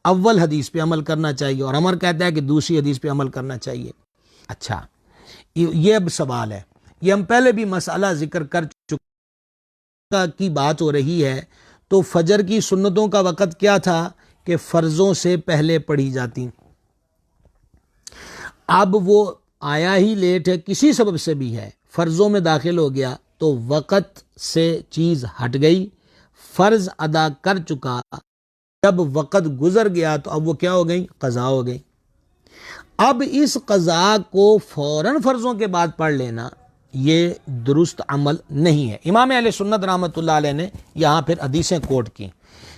اول حدیث پہ عمل کرنا چاہیے، اور عمر کہتا ہے کہ دوسری حدیث پہ عمل کرنا چاہیے۔ اچھا یہ اب سوال ہے، یہ ہم پہلے بھی مسئلہ ذکر کر چکے کی بات ہو رہی ہے، تو فجر کی سنتوں کا وقت کیا تھا کہ فرضوں سے پہلے پڑھی جاتی، اب وہ آیا ہی لیٹ ہے، کسی سبب سے بھی ہے، فرضوں میں داخل ہو گیا تو وقت سے چیز ہٹ گئی، فرض ادا کر چکا جب وقت گزر گیا تو اب وہ کیا ہو گئی؟ قضا ہو گئی۔ اب اس قضا کو فوراً فرضوں کے بعد پڑھ لینا یہ درست عمل نہیں ہے۔ امام اہل سنت رحمۃ اللہ علیہ نے یہاں پھر حدیثیں کوٹ کی۔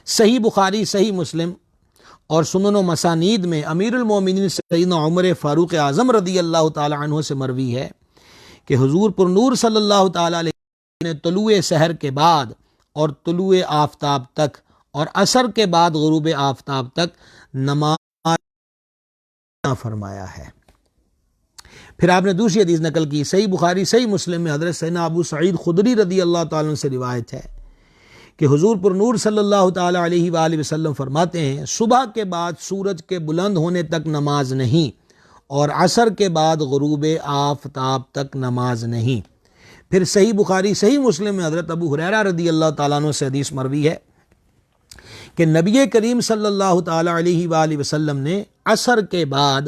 صحیح بخاری، صحیح مسلم اور سنن و مسانید میں امیر المومنین سیدنا عمر فاروق اعظم رضی اللہ تعالی عنہ سے مروی ہے کہ حضور پر نور صلی اللہ تعالی علیہ وسلم نے طلوع سحر کے بعد اور طلوع آفتاب تک اور عصر کے بعد غروب آفتاب تک نماز فرمایا ہے۔ پھر آپ نے دوسری حدیث نقل کی، صحیح بخاری صحیح مسلم میں حضرت سیدنا ابو سعید خدری رضی اللہ تعالیٰ عنہ سے روایت ہے کہ حضور پر نور صلی اللہ تعالی علیہ وآلہ وسلم فرماتے ہیں صبح کے بعد سورج کے بلند ہونے تک نماز نہیں اور عصر کے بعد غروب آفتاب تک نماز نہیں۔ پھر صحیح بخاری صحیح مسلم میں حضرت ابو ہریرہ رضی اللہ تعالیٰ عنہ سے حدیث مروی ہے کہ نبی کریم صلی اللہ تعالی علیہ وآلہ وسلم نے عصر کے بعد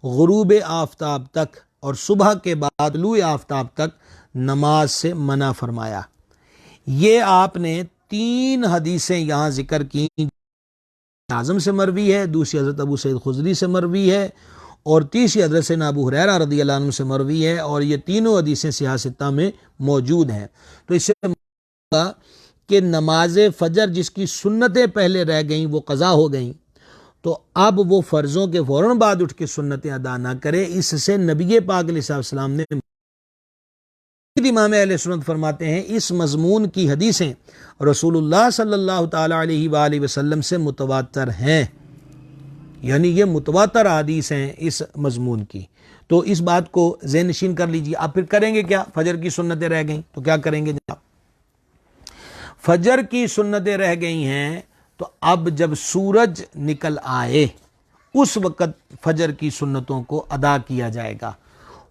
غروب آفتاب تک اور صبح کے بعد طلوع آفتاب تک نماز سے منع فرمایا۔ یہ آپ نے 3 حدیثیں یہاں ذکر کی، اعظم سے مروی ہے، دوسری حضرت ابو سعید خدری سے مروی ہے اور تیسری حضرت سیدنا ابو ہریرہ رضی اللہ عنہ سے مروی ہے، اور یہ تینوں حدیثیں صحیح ستہ میں موجود ہیں۔ تو اس سے کہ نماز فجر جس کی سنتیں پہلے رہ گئیں وہ قضا ہو گئیں، تو اب وہ فرضوں کے فوراً بعد اٹھ کے سنتیں ادا نہ کرے۔ اس سے نبی پاک علیہ السلام نے امام اہل سنت فرماتے ہیں اس مضمون کی حدیثیں رسول اللہ صلی اللہ تعالی علیہ وآلہ وسلم سے متواتر ہیں، یعنی یہ متواتر حدیث ہیں اس مضمون کی۔ تو اس بات کو ذہن نشین کر لیجیے۔ آپ پھر کریں گے کیا؟ فجر کی سنتیں رہ گئیں تو کیا کریں گے جناب؟ فجر کی سنتیں رہ گئی ہیں تو اب جب سورج نکل آئے اس وقت فجر کی سنتوں کو ادا کیا جائے گا۔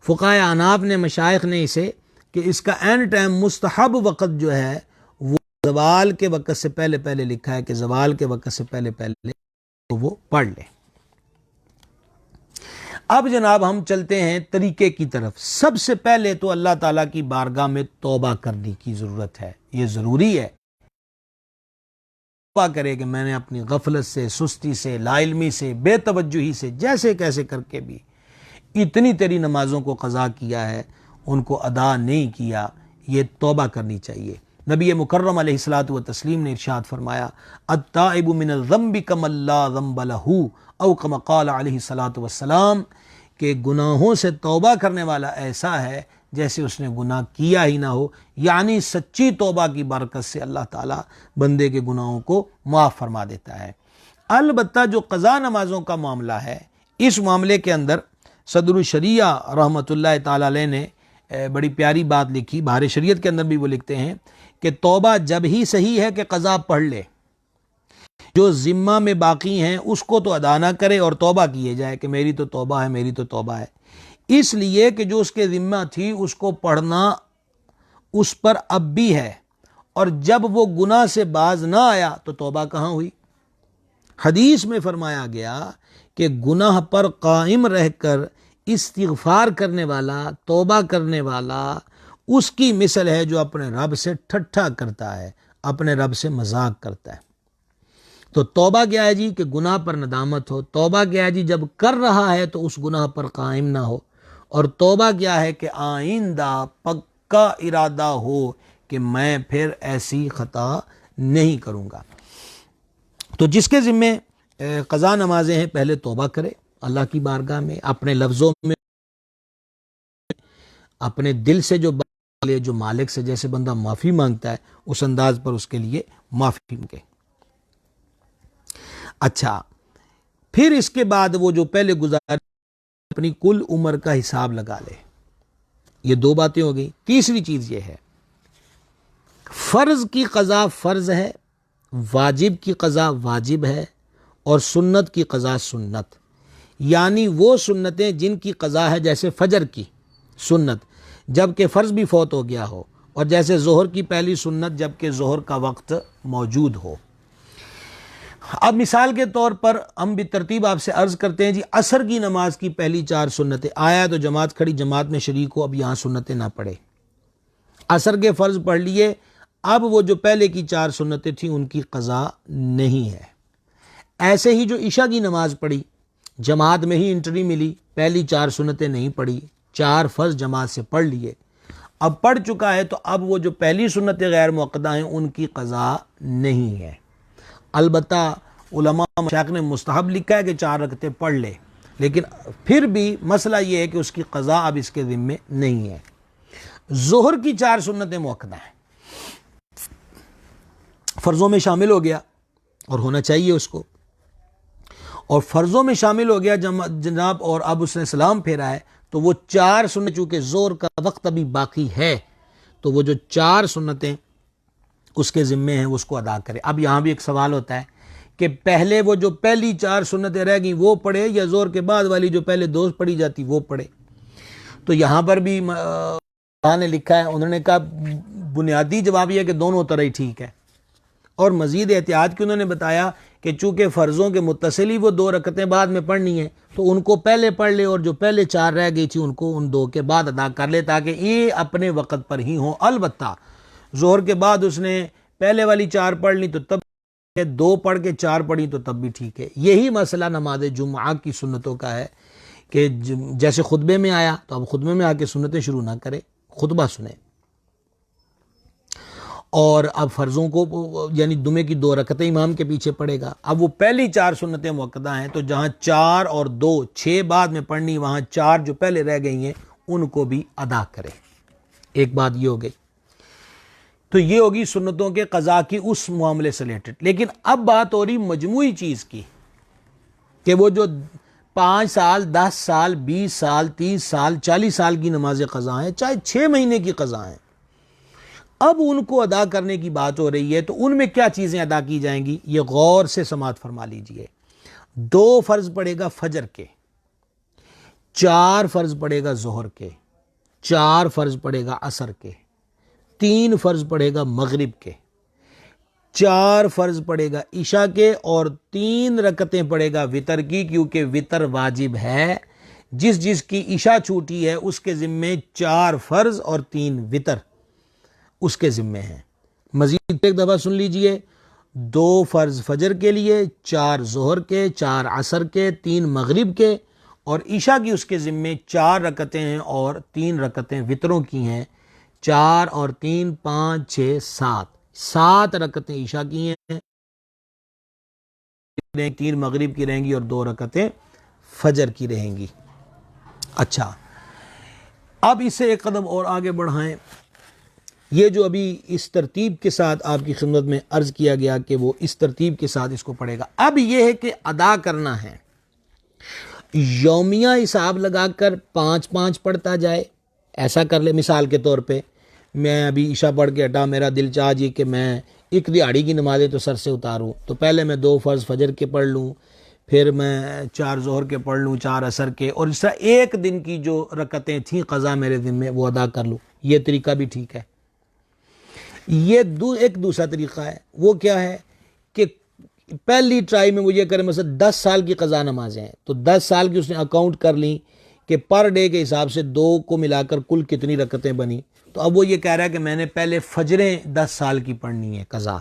فقہائے احناف نے، مشائخ نے اسے کہ اس کا اینڈ ٹائم مستحب وقت جو ہے وہ زوال کے وقت سے پہلے پہلے لکھا ہے کہ زوال کے وقت سے پہلے پہلے تو وہ پڑھ لے۔ اب جناب ہم چلتے ہیں طریقے کی طرف۔ سب سے پہلے تو اللہ تعالیٰ کی بارگاہ میں توبہ کرنے کی ضرورت ہے، یہ ضروری ہے۔ توبہ کرے کہ میں نے اپنی غفلت سے، سستی سے، لا علمی سے، بے توجہی سے، جیسے کیسے کر کے بھی اتنی تیری نمازوں کو قضا کیا ہے، ان کو ادا نہیں کیا، یہ توبہ کرنی چاہیے۔ نبی مکرم علیہ الصلوۃ والتسلیم نے ارشاد فرمایا التائب من الذنب کمن لا ذنب له او کما قال علیہ الصلوۃ والسلام کہ گناہوں سے توبہ کرنے والا ایسا ہے جیسے اس نے گناہ کیا ہی نہ ہو، یعنی سچی توبہ کی برکت سے اللہ تعالیٰ بندے کے گناہوں کو معاف فرما دیتا ہے۔ البتہ جو قضا نمازوں کا معاملہ ہے، اس معاملے کے اندر صدر الشریعہ رحمۃ اللہ تعالی علیہ نے بڑی پیاری بات لکھی، بہار شریعت کے اندر بھی وہ لکھتے ہیں کہ توبہ جب ہی صحیح ہے کہ قضا پڑھ لے، جو ذمہ میں باقی ہیں اس کو تو ادا نہ کرے اور توبہ کیے جائے کہ میری تو توبہ ہے، میری تو توبہ ہے، اس لیے کہ جو اس کے ذمہ تھی اس کو پڑھنا اس پر اب بھی ہے، اور جب وہ گناہ سے باز نہ آیا تو توبہ کہاں ہوئی؟ حدیث میں فرمایا گیا کہ گناہ پر قائم رہ کر استغفار کرنے والا، توبہ کرنے والا اس کی مثل ہے جو اپنے رب سے ٹھٹھا کرتا ہے، اپنے رب سے مذاق کرتا ہے۔ تو توبہ کیا ہے جی؟ کہ گناہ پر ندامت ہو۔ توبہ کیا ہے جی؟ جب کر رہا ہے تو اس گناہ پر قائم نہ ہو۔ اور توبہ کیا ہے؟ کہ آئندہ پکا ارادہ ہو کہ میں پھر ایسی خطا نہیں کروں گا۔ تو جس کے ذمے قضا نمازیں ہیں پہلے توبہ کرے اللہ کی بارگاہ میں، اپنے لفظوں میں، اپنے دل سے جو مالک سے جیسے بندہ معافی مانگتا ہے اس انداز پر اس کے لیے معافی مانگے۔ اچھا، پھر اس کے بعد وہ جو پہلے گزار اپنی کل عمر کا حساب لگا لے۔ یہ 2 باتیں ہو گئی۔ تیسری چیز یہ ہے فرض کی قضا فرض ہے، واجب کی قضا واجب ہے، اور سنت کی قضا سنت، یعنی وہ سنتیں جن کی قضا ہے جیسے فجر کی سنت جبکہ فرض بھی فوت ہو گیا ہو، اور جیسے ظہر کی پہلی سنت جبکہ ظہر کا وقت موجود ہو۔ اب مثال کے طور پر ہم بھی ترتیب آپ سے عرض کرتے ہیں جی عصر کی نماز کی پہلی 4 سنتیں، آیا تو جماعت کھڑی، جماعت میں شریک ہو، اب یہاں سنتیں نہ پڑھے، عصر کے فرض پڑھ لیے، اب وہ جو پہلے کی 4 سنتیں تھیں ان کی قضا نہیں ہے۔ ایسے ہی جو عشاء کی نماز پڑھی، جماعت میں ہی انٹری ملی، پہلی 4 سنتیں نہیں پڑھی، 4 فرض جماعت سے پڑھ لیے، اب پڑھ چکا ہے تو اب وہ جو پہلی سنتیں غیر موقدہ ہیں ان کی قضا نہیں ہے۔ البتہ علماء مشائخ نے مستحب لکھا ہے کہ 4 رکعتیں پڑھ لے، لیکن پھر بھی مسئلہ یہ ہے کہ اس کی قضا اب اس کے ذمے نہیں ہے۔ ظہر کی 4 سنتیں موقدہ ہیں، فرضوں میں شامل ہو گیا اور ہونا چاہیے اس کو، اور فرضوں میں شامل ہو گیا جناب، اور اب اس نے سلام پھیرا ہے تو وہ 4 سنت، چونکہ ظہر کا وقت ابھی باقی ہے تو وہ جو 4 سنتیں اس کے ذمے ہیں وہ اس کو ادا کرے۔ اب یہاں بھی ایک سوال ہوتا ہے کہ پہلے وہ جو پہلی 4 سنتیں رہ گئیں وہ پڑھے یا ظہر کے بعد والی جو پہلے 2 پڑھی جاتی وہ پڑھے؟ تو یہاں پر بھی نے لکھا ہے، انہوں نے کہا بنیادی جواب یہ ہے کہ دونوں طرح ہی ٹھیک ہے، اور مزید احتیاط کی انہوں نے بتایا کہ چونکہ فرضوں کے متصل ہی وہ 2 رکعتیں بعد میں پڑھنی ہیں تو ان کو پہلے پڑھ لے، اور جو پہلے 4 رہ گئی تھی ان کو ان 2 کے بعد ادا کر لے، تاکہ یہ اپنے وقت پر ہی ہوں۔ البتہ ظہر کے بعد اس نے پہلے والی 4 پڑھ لی تو تب 2 پڑھ کے 4 پڑھی تو تب بھی ٹھیک ہے۔ یہی مسئلہ نماز جمعہ کی سنتوں کا ہے کہ جیسے خطبے میں آیا تو اب خطبے میں آ کے سنتیں شروع نہ کرے، خطبہ سنے، اور اب فرضوں کو یعنی جمعے کی 2 رکعتیں امام کے پیچھے پڑھے گا۔ اب وہ پہلی 4 سنتیں موقدہ ہیں تو جہاں 4 اور 2 6 بعد میں پڑھنی، وہاں 4 جو پہلے رہ گئی ہیں ان کو بھی ادا کرے۔ ایک بات یہ ہو گئی، تو یہ ہوگی سنتوں کے قضا کی اس معاملے سے ریلیٹڈ۔ لیکن اب بات ہو رہی مجموعی چیز کی کہ وہ جو 5 سال 10 سال 20 سال 30 سال 40 سال کی نماز قضا ہیں، چاہے 6 مہینے کی قضا ہیں، اب ان کو ادا کرنے کی بات ہو رہی ہے تو ان میں کیا چیزیں ادا کی جائیں گی، یہ غور سے سماعت فرما لیجئے۔ 2 فرض پڑے گا فجر کے، 4 فرض پڑے گا ظہر کے، 4 فرض پڑے گا عصر کے، 3 فرض پڑے گا مغرب کے، 4 فرض پڑے گا عشاء کے، اور 3 رکعتیں پڑے گا وتر کی، کیونکہ وتر واجب ہے۔ جس کی عشاء چھوٹی ہے اس کے ذمے 4 فرض اور 3 وتر اس کے ذمے ہیں۔ مزید ایک دفعہ سن لیجئے، 2 فرض فجر کے لیے، 4 ظہر کے، 4 عصر کے، 3 مغرب کے، اور عشاء کی اس کے ذمے 4 رکعتیں ہیں اور 3 رکعتیں وتروں کی ہیں۔ 4 اور 3 5 6 7 رکعتیں عشاء کی ہیں، 3 مغرب کی رہیں گی اور 2 رکعتیں فجر کی رہیں گی۔ اچھا، اب اسے ایک قدم اور آگے بڑھائیں۔ یہ جو ابھی اس ترتیب کے ساتھ آپ کی خدمت میں عرض کیا گیا کہ وہ اس ترتیب کے ساتھ اس کو پڑھے گا، اب یہ ہے کہ ادا کرنا ہے۔ یومیہ حساب لگا کر 5 پڑھتا جائے، ایسا کر لے۔ مثال کے طور پہ میں ابھی عشاء پڑھ کے ہٹا، میرا دل چاہ جی کہ میں ایک دہاڑی کی نمازیں تو سر سے اتاروں، تو پہلے میں 2 فرض فجر کے پڑھ لوں، پھر میں 4 ظہر کے پڑھ لوں، 4 عصر کے، اور اس طرح ایک دن کی جو رکعتیں تھیں قضا میرے دن میں وہ ادا کر لوں۔ یہ طریقہ بھی ٹھیک ہے۔ یہ ایک دوسرا طریقہ ہے، وہ کیا ہے کہ پہلی ٹرائی میں وہ یہ کرے، مثلا 10 سال کی قضا نمازیں ہیں تو 10 سال کی اس نے اکاؤنٹ کر لیں کہ پر ڈے کے حساب سے 2 کو ملا کر کل کتنی رکعتیں بنی، تو اب وہ یہ کہہ رہا ہے کہ میں نے پہلے فجریں 10 سال کی پڑھنی ہے قضا،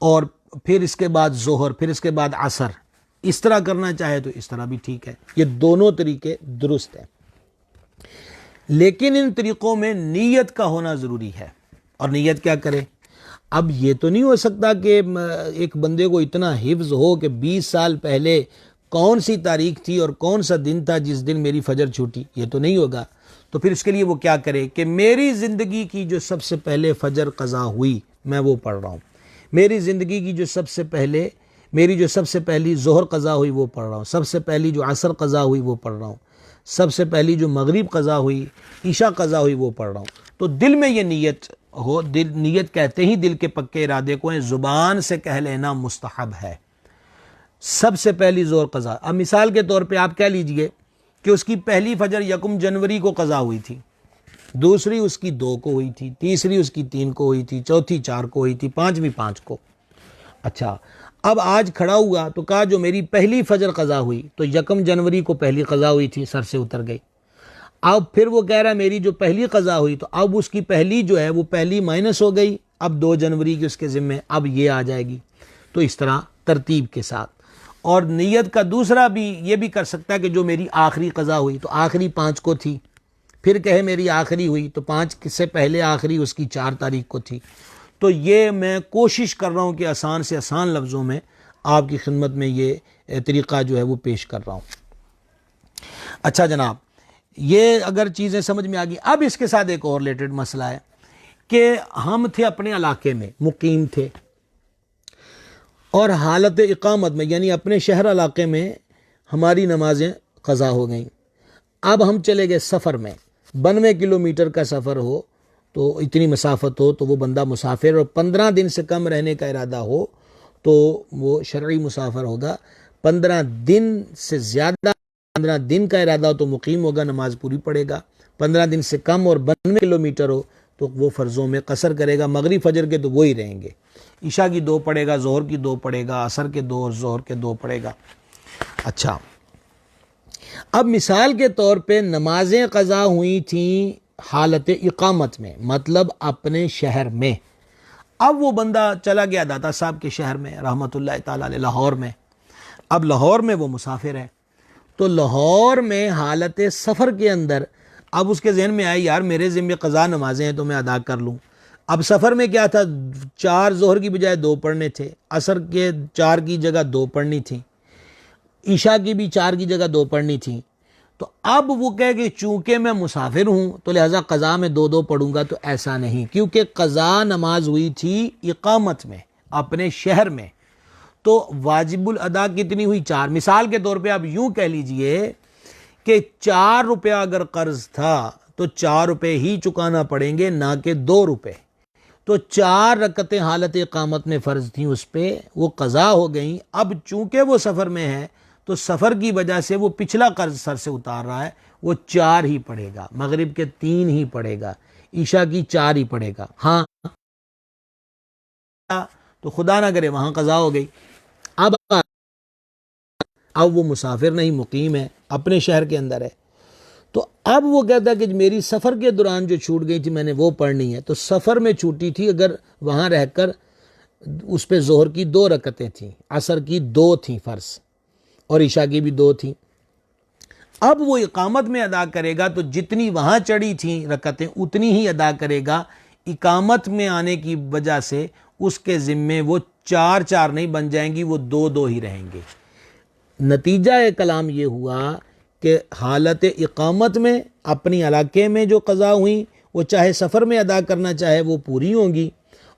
اور پھر اس کے بعد ظہر، پھر اس کے بعد عصر، اس طرح کرنا چاہے تو اس طرح بھی ٹھیک ہے۔ یہ دونوں طریقے درست ہیں، لیکن ان طریقوں میں نیت کا ہونا ضروری ہے۔ اور نیت کیا کرے؟ اب یہ تو نہیں ہو سکتا کہ ایک بندے کو اتنا حفظ ہو کہ 20 سال پہلے کون سی تاریخ تھی اور کون سا دن تھا جس دن میری فجر چھوٹی، یہ تو نہیں ہوگا۔ تو پھر اس کے لیے وہ کیا کرے کہ میری زندگی کی جو سب سے پہلے فجر قضا ہوئی میں وہ پڑھ رہا ہوں، میری زندگی کی جو سب سے پہلی ظہر قضا ہوئی وہ پڑھ رہا ہوں، سب سے پہلی جو عصر قضا ہوئی وہ پڑھ رہا ہوں، سب سے پہلی جو مغرب قضا ہوئی، عشاء قضا ہوئی وہ پڑھ رہا ہوں۔ تو دل میں یہ نیت ہو، نیت کہتے ہی دل کے پکے ارادے کو ہیں، زبان سے کہہ لینا مستحب ہے۔ سب سے پہلی ظہر قضا، اب مثال کے طور پہ آپ کہہ لیجئے کہ اس کی پہلی فجر 1 جنوری کو قضا ہوئی تھی، دوسری اس کی 2 کو ہوئی تھی، تیسری اس کی 3 کو ہوئی تھی، چوتھی 4 کو ہوئی تھی، پانچویں 5 کو۔ اچھا، اب آج کھڑا ہوا تو کہا جو میری پہلی فجر قضا ہوئی تو 1 جنوری کو پہلی قضا ہوئی تھی، سر سے اتر گئی۔ اب پھر وہ کہہ رہا ہے میری جو پہلی قضا ہوئی تو اب اس کی پہلی جو ہے وہ پہلی مائنس ہو گئی، اب 2 جنوری کی اس کے ذمے، اب یہ آ جائے گی۔ تو اس طرح ترتیب کے ساتھ اور نیت کا دوسرا بھی یہ بھی کر سکتا ہے کہ جو میری آخری قضا ہوئی تو آخری 5 کو تھی، پھر کہے میری آخری ہوئی تو 5 سے پہلے آخری اس کی 4 تاریخ کو تھی. تو یہ میں کوشش کر رہا ہوں کہ آسان سے آسان لفظوں میں آپ کی خدمت میں یہ طریقہ جو ہے وہ پیش کر رہا ہوں. اچھا جناب، یہ اگر چیزیں سمجھ میں آ گئی. اب اس کے ساتھ ایک اور ریلیٹڈ مسئلہ ہے کہ ہم تھے اپنے علاقے میں مقیم تھے اور حالت اقامت میں یعنی اپنے شہر علاقے میں ہماری نمازیں قضا ہو گئیں. اب ہم چلے گئے سفر میں، 92 کلومیٹر کا سفر ہو تو اتنی مسافت ہو تو وہ بندہ مسافر، اور 15 دن سے کم رہنے کا ارادہ ہو تو وہ شرعی مسافر ہوگا. 15 دن سے زیادہ 15 دن کا ارادہ ہو تو مقیم ہوگا، نماز پوری پڑھے گا. 15 دن سے کم اور 92 کلومیٹر ہو تو وہ فرضوں میں قصر کرے گا. مغرب فجر کے تو وہی رہیں گے، عشاء کی 2 پڑھے گا، ظہر کی 2 پڑھے گا، عصر کے 2 اور ظہر کے 2 پڑھے گا. اچھا، اب مثال کے طور پہ نمازیں قضا ہوئی تھیں حالت اقامت میں، مطلب اپنے شہر میں. اب وہ بندہ چلا گیا داتا صاحب کے شہر میں رحمۃ اللہ تعالی علیہ، لاہور میں. اب لاہور میں وہ مسافر ہے تو لاہور میں حالت سفر کے اندر اب اس کے ذہن میں آئی یار میرے ذمہ قضا نمازیں ہیں تو میں ادا کر لوں. اب سفر میں کیا تھا، 4 ظہر کی بجائے 2 پڑھنے تھے، عصر کے 4 کی جگہ 2 پڑھنی تھی، عشاء کی بھی 4 کی جگہ 2 پڑھنی تھی. تو اب وہ کہے کہ چونکہ میں مسافر ہوں تو لہٰذا قضا میں 2 پڑھوں گا. تو ایسا نہیں، کیونکہ قضا نماز ہوئی تھی اقامت میں اپنے شہر میں، تو واجب الادا کتنی ہوئی، 4. مثال کے طور پہ آپ یوں کہہ لیجئے کہ 4 روپیہ اگر قرض تھا تو 4 روپے ہی چکانا پڑیں گے، نہ کہ 2 روپے. تو 4 رکعتیں حالت اقامت میں فرض تھیں اس پہ، وہ قضا ہو گئیں. اب چونکہ وہ سفر میں ہے تو سفر کی وجہ سے وہ پچھلا قرض سر سے اتار رہا ہے، وہ 4 ہی پڑھے گا، مغرب کے 3 ہی پڑھے گا، عشاء کی 4 ہی پڑھے گا. ہاں تو خدا نہ کرے وہاں قضا ہو گئی. اب وہ مسافر نہیں، مقیم ہے، اپنے شہر کے اندر ہے. تو اب وہ کہتا ہے کہ میری سفر کے دوران جو چھوٹ گئی تھی میں نے وہ پڑھنی ہے. تو سفر میں چھوٹی تھی، اگر وہاں رہ کر اس پہ ظہر کی 2 رکعتیں تھیں، عصر کی 2 تھیں فرض، اور عشاء کی بھی 2 تھیں. اب وہ اقامت میں ادا کرے گا تو جتنی وہاں چڑھی تھیں رکعتیں اتنی ہی ادا کرے گا. اقامت میں آنے کی وجہ سے اس کے ذمے وہ 4 نہیں بن جائیں گی، وہ 2 ہی رہیں گے. نتیجہ کلام یہ ہوا کہ حالت اقامت میں اپنی علاقے میں جو قضا ہوئیں وہ چاہے سفر میں ادا کرنا چاہے وہ پوری ہوں گی،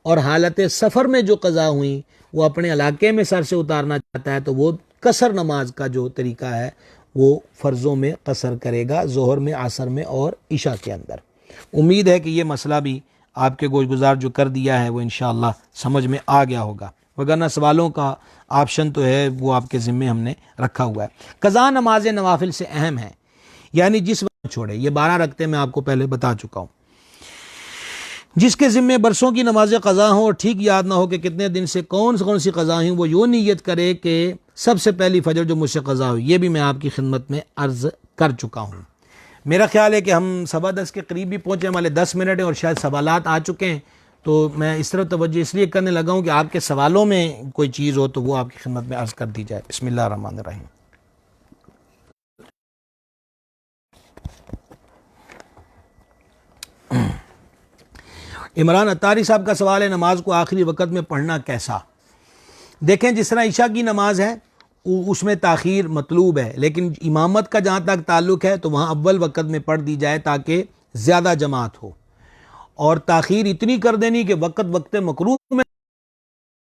اور حالت سفر میں جو قضا ہوئیں وہ اپنے علاقے میں سر سے اتارنا چاہتا ہے تو وہ قصر نماز کا جو طریقہ ہے وہ فرضوں میں قصر کرے گا، ظہر میں، عصر میں اور عشاء کے اندر. امید ہے کہ یہ مسئلہ بھی آپ کے گوش گزار جو کر دیا ہے وہ انشاءاللہ سمجھ میں آ گیا ہوگا، وگرنہ سوالوں کا آپشن تو ہے وہ آپ کے ذمے ہم نے رکھا ہوا ہے. قضا نماز نوافل سے اہم ہے، یعنی جس وقت چھوڑے، یہ 12 رکعتیں میں آپ کو پہلے بتا چکا ہوں. جس کے ذمے برسوں کی نمازیں قضا ہوں اور ٹھیک یاد نہ ہو کہ کتنے دن سے کون سی قضا ہیں، وہ یوں نیت کرے کہ سب سے پہلی فجر جو مجھ سے قضا ہوئی. یہ بھی میں آپ کی خدمت میں عرض کر چکا ہوں. میرا خیال ہے کہ ہم 10:15 کے قریب بھی پہنچے، ہمارے 10 منٹ ہیں اور شاید سوالات آ چکے ہیں. تو میں اس طرف توجہ اس لیے کرنے لگا ہوں کہ آپ کے سوالوں میں کوئی چیز ہو تو وہ آپ کی خدمت میں عرض کر دی جائے. بسم اللہ الرحمن الرحیم. عمران اتاری صاحب کا سوال ہے، نماز کو آخری وقت میں پڑھنا کیسا؟ دیکھیں، جس طرح عشاء کی نماز ہے اس میں تاخیر مطلوب ہے، لیکن امامت کا جہاں تک تعلق ہے تو وہاں اول وقت میں پڑھ دی جائے تاکہ زیادہ جماعت ہو، اور تاخیر اتنی کر دینی کہ وقت مکروہ میں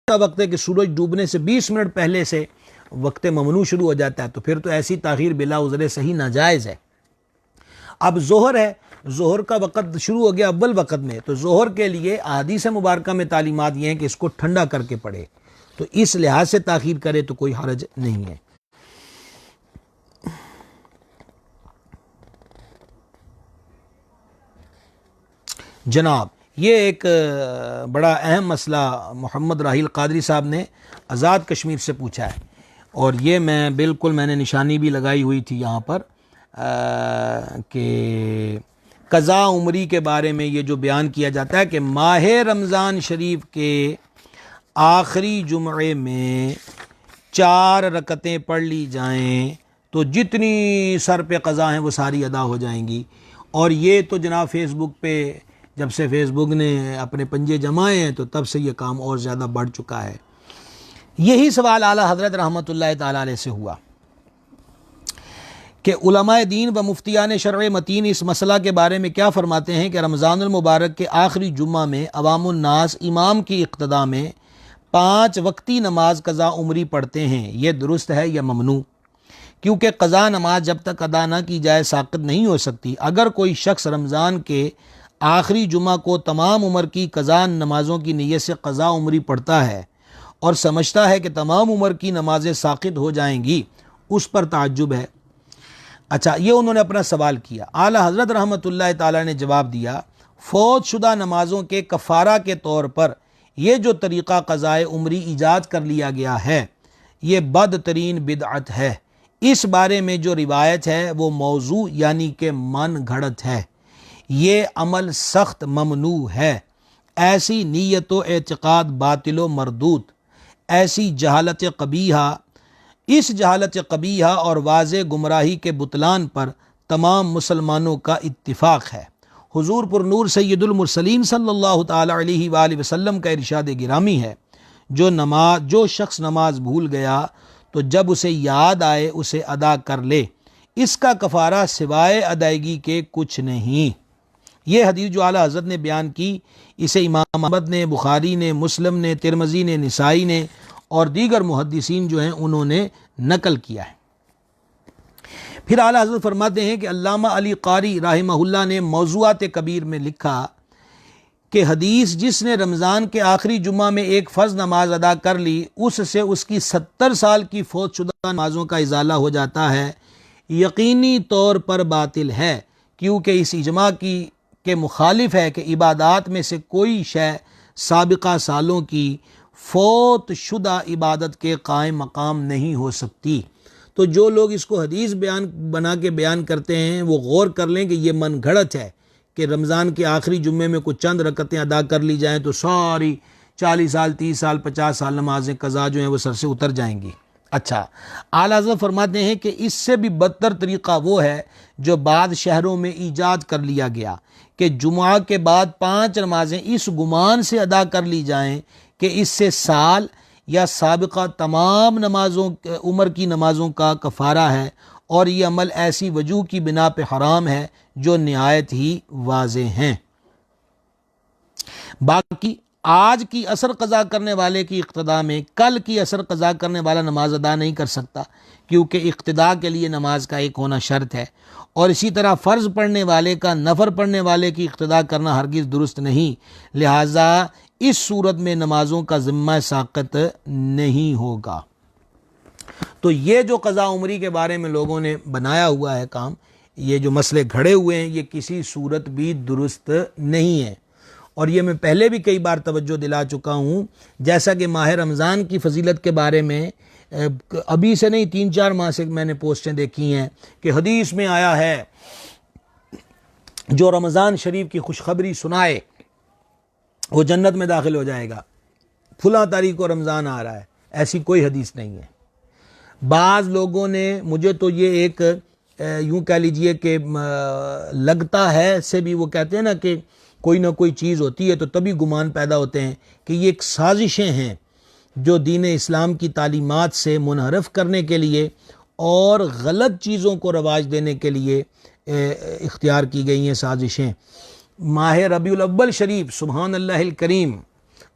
وقت ہے کہ سورج ڈوبنے سے 20 منٹ پہلے سے وقت ممنوع شروع ہو جاتا ہے، تو پھر تو ایسی تاخیر بلا عذر صحیح ناجائز ہے. اب ظہر ہے، ظہر کا وقت شروع ہو گیا اول وقت میں، تو ظہر کے لیے احادیث مبارکہ میں تعلیمات یہ ہیں کہ اس کو ٹھنڈا کر کے پڑھے، تو اس لحاظ سے تاخیر کرے تو کوئی حرج نہیں ہے. جناب، یہ ایک بڑا اہم مسئلہ محمد راحیل قادری صاحب نے آزاد کشمیر سے پوچھا ہے، اور یہ میں نے نشانی بھی لگائی ہوئی تھی یہاں پر کہ قضا عمری کے بارے میں یہ جو بیان کیا جاتا ہے کہ ماہ رمضان شریف کے آخری جمعے میں 4 رکعتیں پڑھ لی جائیں تو جتنی سر پہ قضا ہیں وہ ساری ادا ہو جائیں گی۔ اور یہ تو جناب فیس بک پہ جب سے فیس بک نے اپنے پنجے جمائے ہیں تو تب سے یہ کام اور زیادہ بڑھ چکا ہے۔ یہی سوال اعلیٰ حضرت رحمۃ اللہ تعالی علیہ سے ہوا کہ علماء دین و مفتیان شرع متین اس مسئلہ کے بارے میں کیا فرماتے ہیں کہ رمضان المبارک کے آخری جمعہ میں عوام الناس امام کی اقتداء میں 5 وقتی نماز قضا عمری پڑھتے ہیں، یہ درست ہے یا ممنوع؟ کیونکہ قضا نماز جب تک ادا نہ کی جائے ساقط نہیں ہو سکتی۔ اگر کوئی شخص رمضان کے آخری جمعہ کو تمام عمر کی قضا نمازوں کی نیت سے قضا عمری پڑھتا ہے اور سمجھتا ہے کہ تمام عمر کی نمازیں ساقط ہو جائیں گی، اس پر تعجب ہے۔ اچھا، یہ انہوں نے اپنا سوال کیا۔ اعلیٰ حضرت رحمۃ اللہ تعالی نے جواب دیا، فوت شدہ نمازوں کے کفارہ کے طور پر یہ جو طریقہ قضائے عمری ایجاد کر لیا گیا ہے یہ بدترین بدعت ہے۔ اس بارے میں جو روایت ہے وہ موضوع یعنی کہ من گھڑت ہے۔ یہ عمل سخت ممنوع ہے۔ ایسی نیت و اعتقاد باطل و مردود، ایسی جہالت قبیحہ، اس جہالت قبیحہ اور واضح گمراہی کے بطلان پر تمام مسلمانوں کا اتفاق ہے۔ حضور پر نور سید المرسلین صلی اللہ تعالی علیہ وآلہ وسلم کا ارشاد گرامی ہے، جو شخص نماز بھول گیا تو جب اسے یاد آئے اسے ادا کر لے، اس کا کفارہ سوائے ادائیگی کے کچھ نہیں۔ یہ حدیث جو اعلیٰ حضرت نے بیان کی، اسے امام احمد نے، بخاری نے، مسلم نے، ترمذی نے، نسائی نے اور دیگر محدثین جو ہیں انہوں نے نقل کیا ہے۔ پھر اعلیٰ حضرت فرماتے ہیں کہ علامہ علی قاری رحمہ اللہ نے موضوعات کبیر میں لکھا کہ حدیث جس نے رمضان کے آخری جمعہ میں ایک فرض نماز ادا کر لی اس سے اس کی 70 سال کی فوت شدہ نمازوں کا ازالہ ہو جاتا ہے، یقینی طور پر باطل ہے، کیونکہ اس اجماع کے مخالف ہے کہ عبادات میں سے کوئی شے سابقہ سالوں کی فوت شدہ عبادت کے قائم مقام نہیں ہو سکتی۔ تو جو لوگ اس کو حدیث بنا کے بیان کرتے ہیں وہ غور کر لیں کہ یہ من گھڑت ہے کہ رمضان کے آخری جمعے میں کچھ چند رکعتیں ادا کر لی جائیں تو ساری 40 سال 30 سال 50 سال نمازیں قضا جو ہیں وہ سر سے اتر جائیں گی۔ اچھا، اعلیٰ حضرت فرماتے ہیں کہ اس سے بھی بدتر طریقہ وہ ہے جو بعض شہروں میں ایجاد کر لیا گیا کہ جمعہ کے بعد 5 نمازیں اس گمان سے ادا کر لی جائیں کہ اس سے سال یا سابقہ تمام عمر کی نمازوں کا کفارہ ہے، اور یہ عمل ایسی وجوہ کی بنا پہ حرام ہے جو نہایت ہی واضح ہیں۔ باقی آج کی عصر قضا کرنے والے کی اقتداء میں کل کی عصر قضا کرنے والا نماز ادا نہیں کر سکتا، کیونکہ اقتداء کے لیے نماز کا ایک ہونا شرط ہے، اور اسی طرح فرض پڑھنے والے کا نفل پڑھنے والے کی اقتداء کرنا ہرگز درست نہیں، لہٰذا اس صورت میں نمازوں کا ذمہ ساقط نہیں ہوگا۔ تو یہ جو قضا عمری کے بارے میں لوگوں نے بنایا ہوا ہے کام، یہ جو مسئلے گھڑے ہوئے ہیں، یہ کسی صورت بھی درست نہیں ہے، اور یہ میں پہلے بھی کئی بار توجہ دلا چکا ہوں۔ جیسا کہ ماہ رمضان کی فضیلت کے بارے میں ابھی سے نہیں 3-4 ماہ سے میں نے پوسٹیں دیکھی ہیں کہ حدیث میں آیا ہے جو رمضان شریف کی خوشخبری سنائے وہ جنت میں داخل ہو جائے گا، فلاں تاریخ کو رمضان آ رہا ہے۔ ایسی کوئی حدیث نہیں ہے۔ بعض لوگوں نے مجھے تو یہ ایک یوں کہہ لیجئے کہ لگتا ہے سے بھی وہ کہتے ہیں نا کہ کوئی نہ کوئی چیز ہوتی ہے تو تبھی گمان پیدا ہوتے ہیں کہ یہ ایک سازشیں ہیں جو دین اسلام کی تعلیمات سے منحرف کرنے کے لیے اور غلط چیزوں کو رواج دینے کے لیے اختیار کی گئی ہیں سازشیں۔ ماہ ربیع الاول شریف، سبحان اللہ الکریم،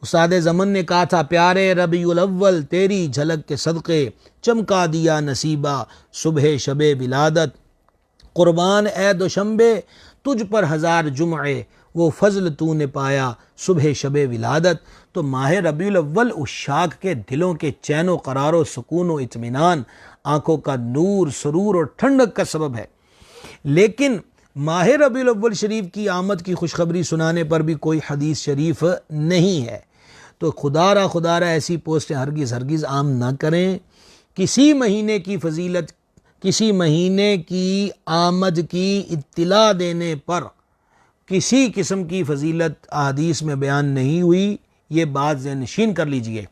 استاد زمن نے کہا تھا پیارے ربیع الاول تیری جھلک کے صدقے چمکا دیا نصیبہ صبح شب ولادت، قربان اے دوشنبے تجھ پر 1000 جمعے وہ فضل تو نے پایا صبح شب ولادت۔ تو ماہ ربیع الاول عشاق کے دلوں کے چین و قرار و سکون و اطمینان، آنکھوں کا نور، سرور اور ٹھنڈک کا سبب ہے، لیکن ماہ ربیع الاول شریف کی آمد کی خوشخبری سنانے پر بھی کوئی حدیث شریف نہیں ہے۔ تو خدا را ایسی پوسٹیں ہرگز عام نہ کریں۔ کسی مہینے کی فضیلت، کسی مہینے کی آمد کی اطلاع دینے پر کسی قسم کی فضیلت احادیث میں بیان نہیں ہوئی، یہ بات ذہن نشین کر لیجئے۔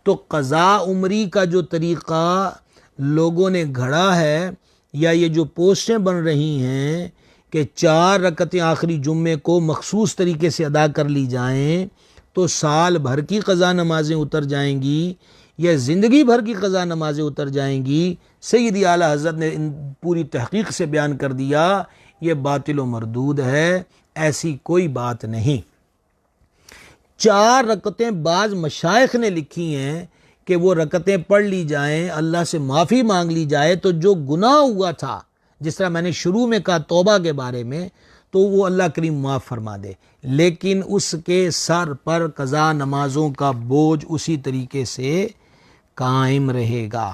تو قضاء عمری کا جو طریقہ لوگوں نے گھڑا ہے یا یہ جو پوسٹیں بن رہی ہیں کہ 4 رکعتیں آخری جمعے کو مخصوص طریقے سے ادا کر لی جائیں تو سال بھر کی قضا نمازیں اتر جائیں گی یا زندگی بھر کی قضا نمازیں اتر جائیں گی، سیدی اعلیٰ حضرت نے ان پوری تحقیق سے بیان کر دیا یہ باطل و مردود ہے، ایسی کوئی بات نہیں۔ 4 رکعتیں بعض مشائخ نے لکھی ہیں کہ وہ رکعتیں پڑھ لی جائیں، اللہ سے معافی مانگ لی جائے تو جو گناہ ہوا تھا، جس طرح میں نے شروع میں کہا توبہ کے بارے میں، تو وہ اللہ کریم معاف فرما دے، لیکن اس کے سر پر قضا نمازوں کا بوجھ اسی طریقے سے قائم رہے گا۔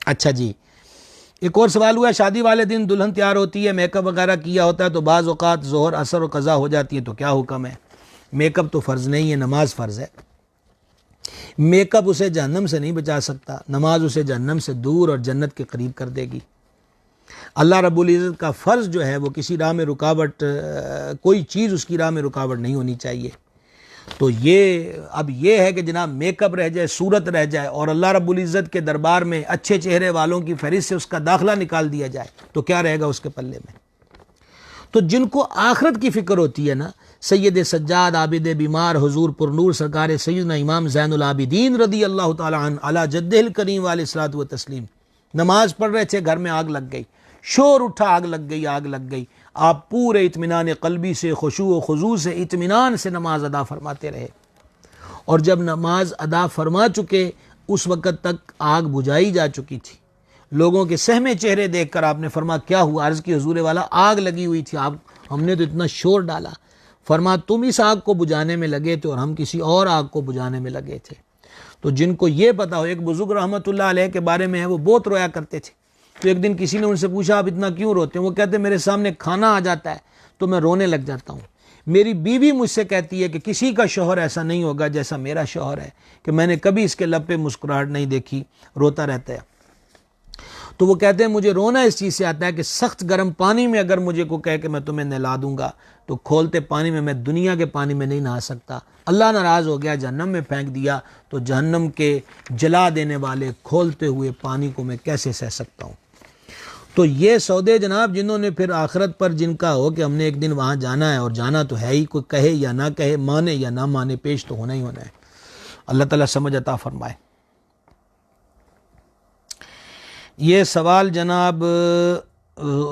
اچھا جی، ایک اور سوال ہوا ہے، شادی والے دن دلہن تیار ہوتی ہے، میک اپ وغیرہ کیا ہوتا ہے تو بعض اوقات ظہر عصر و قضا ہو جاتی ہے، تو کیا حکم ہے؟ میک اپ تو فرض نہیں ہے، نماز فرض ہے۔ میک اپ اسے جہنم سے نہیں بچا سکتا، نماز اسے جہنم سے دور اور جنت کے قریب کر دے گی۔ اللہ رب العزت کا فرض جو ہے وہ کسی راہ میں رکاوٹ، کوئی چیز اس کی راہ میں رکاوٹ نہیں ہونی چاہیے۔ تو اب یہ ہے کہ جناب میک اپ رہ جائے، صورت رہ جائے اور اللہ رب العزت کے دربار میں اچھے چہرے والوں کی فہرست سے اس کا داخلہ نکال دیا جائے تو کیا رہے گا اس کے پلے میں؟ تو جن کو آخرت کی فکر ہوتی ہے نا، سید سجاد عابد بیمار حضور پرنور سرکار سیدنا امام زین العابدین رضی اللہ تعالی عنہ علی جدہ الکریم علیہ الصلوۃ والتسلیم، نماز پڑھ رہے تھے، گھر میں آگ لگ گئی، شور اٹھا، آگ لگ گئی، آپ پورے اطمینان قلبی سے، خشوع و خضوع سے، اطمینان سے نماز ادا فرماتے رہے، اور جب نماز ادا فرما چکے اس وقت تک آگ بجھائی جا چکی تھی، لوگوں کے سہمے چہرے دیکھ کر آپ نے فرمایا کیا ہوا؟ عرض کی حضور والا آگ لگی ہوئی تھی، ہم نے تو اتنا شور ڈالا۔ فرما تم اس آگ کو بجھانے میں لگے تھے اور ہم کسی اور آگ کو بجھانے میں لگے تھے۔ تو جن کو یہ پتا ہو، ایک بزرگ رحمۃ اللہ علیہ کے بارے میں ہے، وہ بہت رویا کرتے تھے، تو ایک دن کسی نے ان سے پوچھا آپ اتنا کیوں روتے ہیں؟ وہ کہتے میرے سامنے کھانا آ جاتا ہے تو میں رونے لگ جاتا ہوں، میری بیوی مجھ سے کہتی ہے کہ کسی کا شوہر ایسا نہیں ہوگا جیسا میرا شوہر ہے، کہ میں نے کبھی اس کے لب پہ مسکراہٹ نہیں دیکھی، روتا رہتا ہے۔ تو وہ کہتے ہیں مجھے رونا اس چیز سے آتا ہے کہ سخت گرم پانی میں اگر مجھے کو کہے کہ میں تمہیں نہلا دوں گا تو کھولتے پانی میں دنیا کے پانی میں نہیں نہا سکتا، اللہ ناراض ہو گیا، جہنم میں پھینک دیا، تو جہنم کے جلا دینے والے کھولتے ہوئے پانی کو میں کیسے سہ سکتا ہوں؟ تو یہ سودے جناب جنہوں نے پھر آخرت پر جن کا ہو کہ ہم نے ایک دن وہاں جانا ہے، اور جانا تو ہے ہی، کوئی کہے یا نہ کہے، مانے یا نہ مانے، پیش تو ہونا ہی ہونا ہے۔ اللہ تعالیٰ سمجھ عطا فرمائے۔ یہ سوال جناب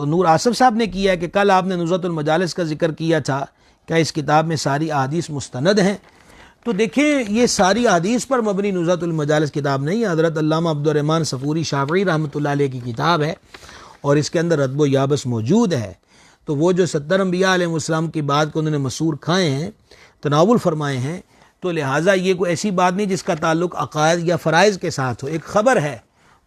نور آصف صاحب نے کیا ہے کہ کل آپ نے نزہۃ المجالس کا ذکر کیا تھا، کیا اس کتاب میں ساری احادیث مستند ہیں؟ تو دیکھیں یہ ساری احادیث پر مبنی نزہۃ المجالس کتاب نہیں ہے، حضرت علامہ عبدالرحمن صفوری شافعی رحمۃ اللہ علیہ کی کتاب ہے، اور اس کے اندر رتب و یابس موجود ہے۔ تو وہ جو 70 انبیاء علیہ السلام کی بات کو انہوں نے مسور کھائے ہیں، تناول فرمائے ہیں، تو لہٰذا یہ کوئی ایسی بات نہیں جس کا تعلق عقائد یا فرائض کے ساتھ ہو، ایک خبر ہے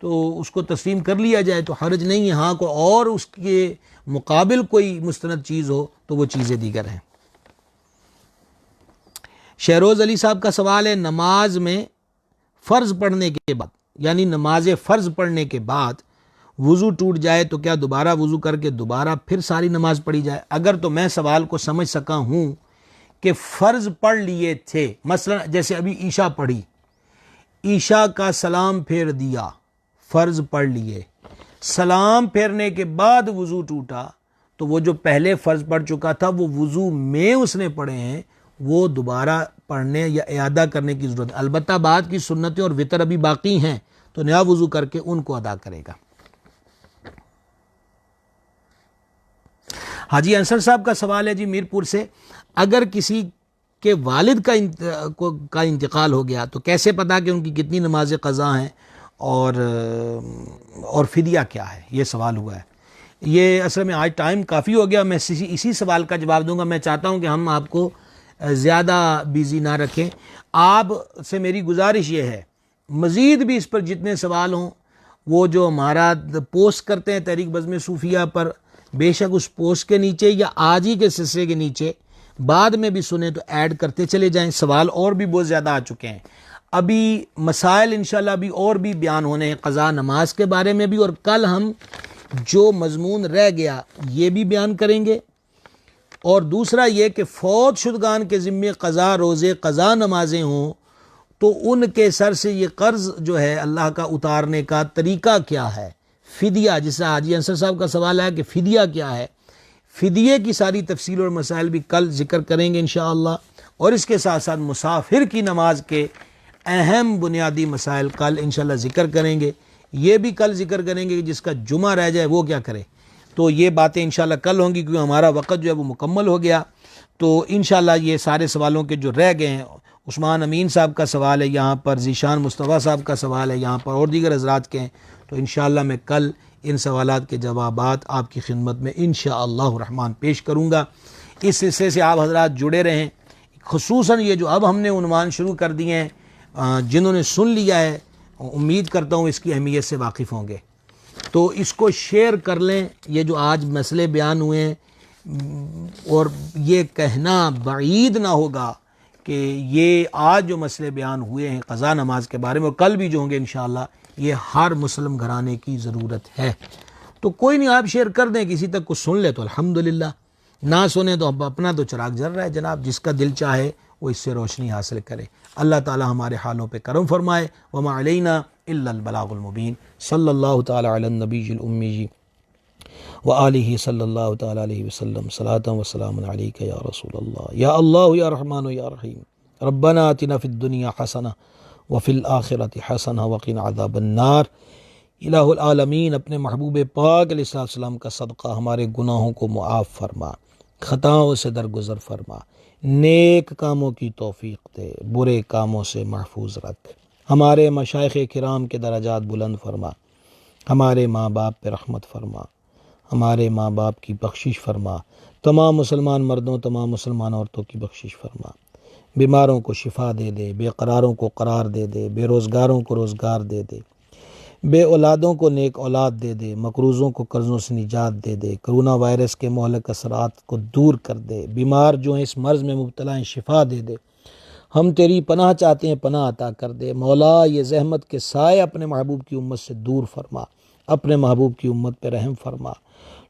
تو اس کو تسلیم کر لیا جائے تو حرج نہیں ہے، ہاں کو اور اس کے مقابل کوئی مستند چیز ہو تو وہ چیزیں دیگر ہیں۔ شہروز علی صاحب کا سوال ہے، نماز میں فرض پڑھنے کے بعد، یعنی نماز فرض پڑھنے کے بعد وضو ٹوٹ جائے تو کیا دوبارہ وضو کر کے دوبارہ پھر ساری نماز پڑھی جائے؟ اگر تو میں سوال کو سمجھ سکا ہوں کہ فرض پڑھ لیے تھے، مثلا جیسے ابھی عشاء پڑھی، عشاء کا سلام پھیر دیا، فرض پڑھ لیے، سلام پھیرنے کے بعد وضو ٹوٹا، تو وہ جو پہلے فرض پڑھ چکا تھا وہ وضو میں اس نے پڑھے ہیں، وہ دوبارہ پڑھنے یا اعادہ کرنے کی ضرورت ہے۔ البتہ بعد کی سنتیں اور وطر ابھی باقی ہیں تو نیا وضو کر کے ان کو ادا کرے گا۔ حاجی انصر صاحب کا سوال ہے جی میرپور سے، اگر کسی کے والد کا انتقال ہو گیا تو کیسے پتا کہ ان کی کتنی نماز قضا ہیں اور فدیہ کیا ہے؟ یہ سوال ہوا ہے۔ یہ اصل میں آج ٹائم کافی ہو گیا، میں اسی سوال کا جواب دوں گا۔ میں چاہتا ہوں کہ ہم آپ کو زیادہ بیزی نہ رکھیں، آپ سے میری گزارش یہ ہے مزید بھی اس پر جتنے سوال ہوں، وہ جو ہمارا پوسٹ کرتے ہیں تحریک بزم صوفیہ پر، بے شک اس پوسٹ کے نیچے یا آج ہی کے سلسلے کے نیچے بعد میں بھی سنیں تو ایڈ کرتے چلے جائیں۔ سوال اور بھی بہت زیادہ آ چکے ہیں، ابھی مسائل انشاءاللہ ابھی اور بھی بیان ہونے ہیں قضا نماز کے بارے میں بھی، اور کل ہم جو مضمون رہ گیا یہ بھی بیان کریں گے، اور دوسرا یہ کہ فوت شدگان کے ذمے قضا روزے قضا نمازیں ہوں تو ان کے سر سے یہ قرض جو ہے اللہ کا اتارنے کا طریقہ کیا ہے، فدیہ، جس سے حاجی انصر صاحب کا سوال ہے کہ فدیہ کیا ہے، فدیے کی ساری تفصیل اور مسائل بھی کل ذکر کریں گے انشاءاللہ، اور اس کے ساتھ ساتھ مسافر کی نماز کے اہم بنیادی مسائل کل انشاءاللہ ذکر کریں گے، یہ بھی کل ذکر کریں گے کہ جس کا جمعہ رہ جائے وہ کیا کرے، تو یہ باتیں انشاءاللہ کل ہوں گی کیونکہ ہمارا وقت جو ہے وہ مکمل ہو گیا۔ تو انشاءاللہ یہ سارے سوالوں کے جو رہ گئے ہیں، عثمان امین صاحب کا سوال ہے یہاں پر، ذیشان مصطفیٰ صاحب کا سوال ہے یہاں پر، اور دیگر حضرات کے ہیں، تو انشاءاللہ میں کل ان سوالات کے جوابات آپ کی خدمت میں انشاءاللہ الرحمن پیش کروں گا۔ اس سلسلے سے آپ حضرات جڑے رہیں، خصوصاً یہ جو اب ہم نے عنوان شروع کر دیے ہیں، جنہوں نے سن لیا ہے امید کرتا ہوں اس کی اہمیت سے واقف ہوں گے، تو اس کو شیئر کر لیں۔ یہ جو آج مسئلے بیان ہوئے ہیں، اور یہ کہنا بعید نہ ہوگا کہ یہ آج جو مسئلے بیان ہوئے ہیں قضا نماز کے بارے میں، اور کل بھی جو ہوں گے انشاءاللہ، یہ ہر مسلم گھرانے کی ضرورت ہے۔ تو کوئی نہیں، آپ شیئر کر دیں، کسی تک کچھ سن لے تو الحمدللہ، نہ سنیں تو اپنا تو چراغ جل رہا ہے جناب، جس کا دل چاہے وہ اس سے روشنی حاصل کرے۔ اللہ تعالی ہمارے حالوں پہ کرم فرمائے۔ وما علینا الا البلاغ المبین۔ صلی اللہ تعالی علی النبی الامی وآلہ صلی اللہ تعالی علیہ وسلم، صلاۃ و سلام علیک یا رسول اللہ یا رحمان یا رحیم۔ ربنا آتنا فی الدنیا حسنہ وفی الآخرۃ حسنہ وقنا عذاب النار۔ الہ العالمین، اپنے محبوب پاک علیہ السلام کا صدقہ ہمارے گناہوں کو معاف فرما، خطاؤں سے درگزر فرما، نیک کاموں کی توفیق دے، برے کاموں سے محفوظ رکھ، ہمارے مشائخ کرام کے درجات بلند فرما، ہمارے ماں باپ پہ رحمت فرما، ہمارے ماں باپ کی بخشش فرما، تمام مسلمان مردوں تمام مسلمان عورتوں کی بخشش فرما، بیماروں کو شفا دے دے، بے قراروں کو قرار دے دے، بے روزگاروں کو روزگار دے دے، بے اولادوں کو نیک اولاد دے دے، مقروضوں کو قرضوں سے نجات دے دے، کرونا وائرس کے مہلک اثرات کو دور کر دے، بیمار جو ہیں اس مرض میں مبتلا ہیں شفا دے دے، ہم تیری پناہ چاہتے ہیں پناہ عطا کر دے مولا۔ یہ زحمت کے سائے اپنے محبوب کی امت سے دور فرما، اپنے محبوب کی امت پہ رحم فرما۔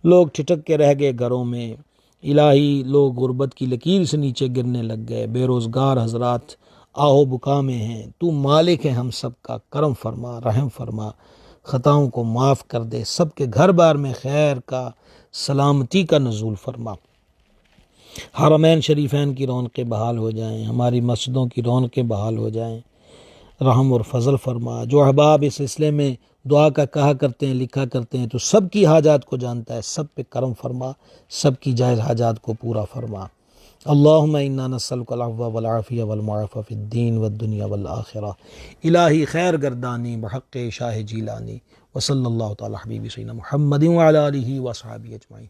لوگ ٹھٹک کے رہ گئے گھروں میں، الہی لوگ غربت کی لکیر سے نیچے گرنے لگ گئے، بے روزگار حضرات آہو بکا میں ہیں، تو مالک ہے ہم سب کا، کرم فرما، رحم فرما، خطاؤں کو معاف کر دے، سب کے گھر بار میں خیر کا، سلامتی کا نزول فرما، حرمین شریفین کی رونقیں بحال ہو جائیں، ہماری مسجدوں کی رونقیں بحال ہو جائیں، رحم اور فضل فرما۔ جو احباب اس سلسلے میں دعا کا کہا کرتے ہیں، لکھا کرتے ہیں، تو سب کی حاجات کو جانتا ہے، سب پہ کرم فرما، سب کی جائز حاجات کو پورا فرما۔ اللہم انا نسألک العفو والعافیہ والمعافی فی الدین والدنیا والآخرہ۔ الہی خیر گردانی بحق شاہ جیلانی، وصلی اللہ تعالی حبیب سیدنا محمد وعلی آلہ وصحبہ اجمعین۔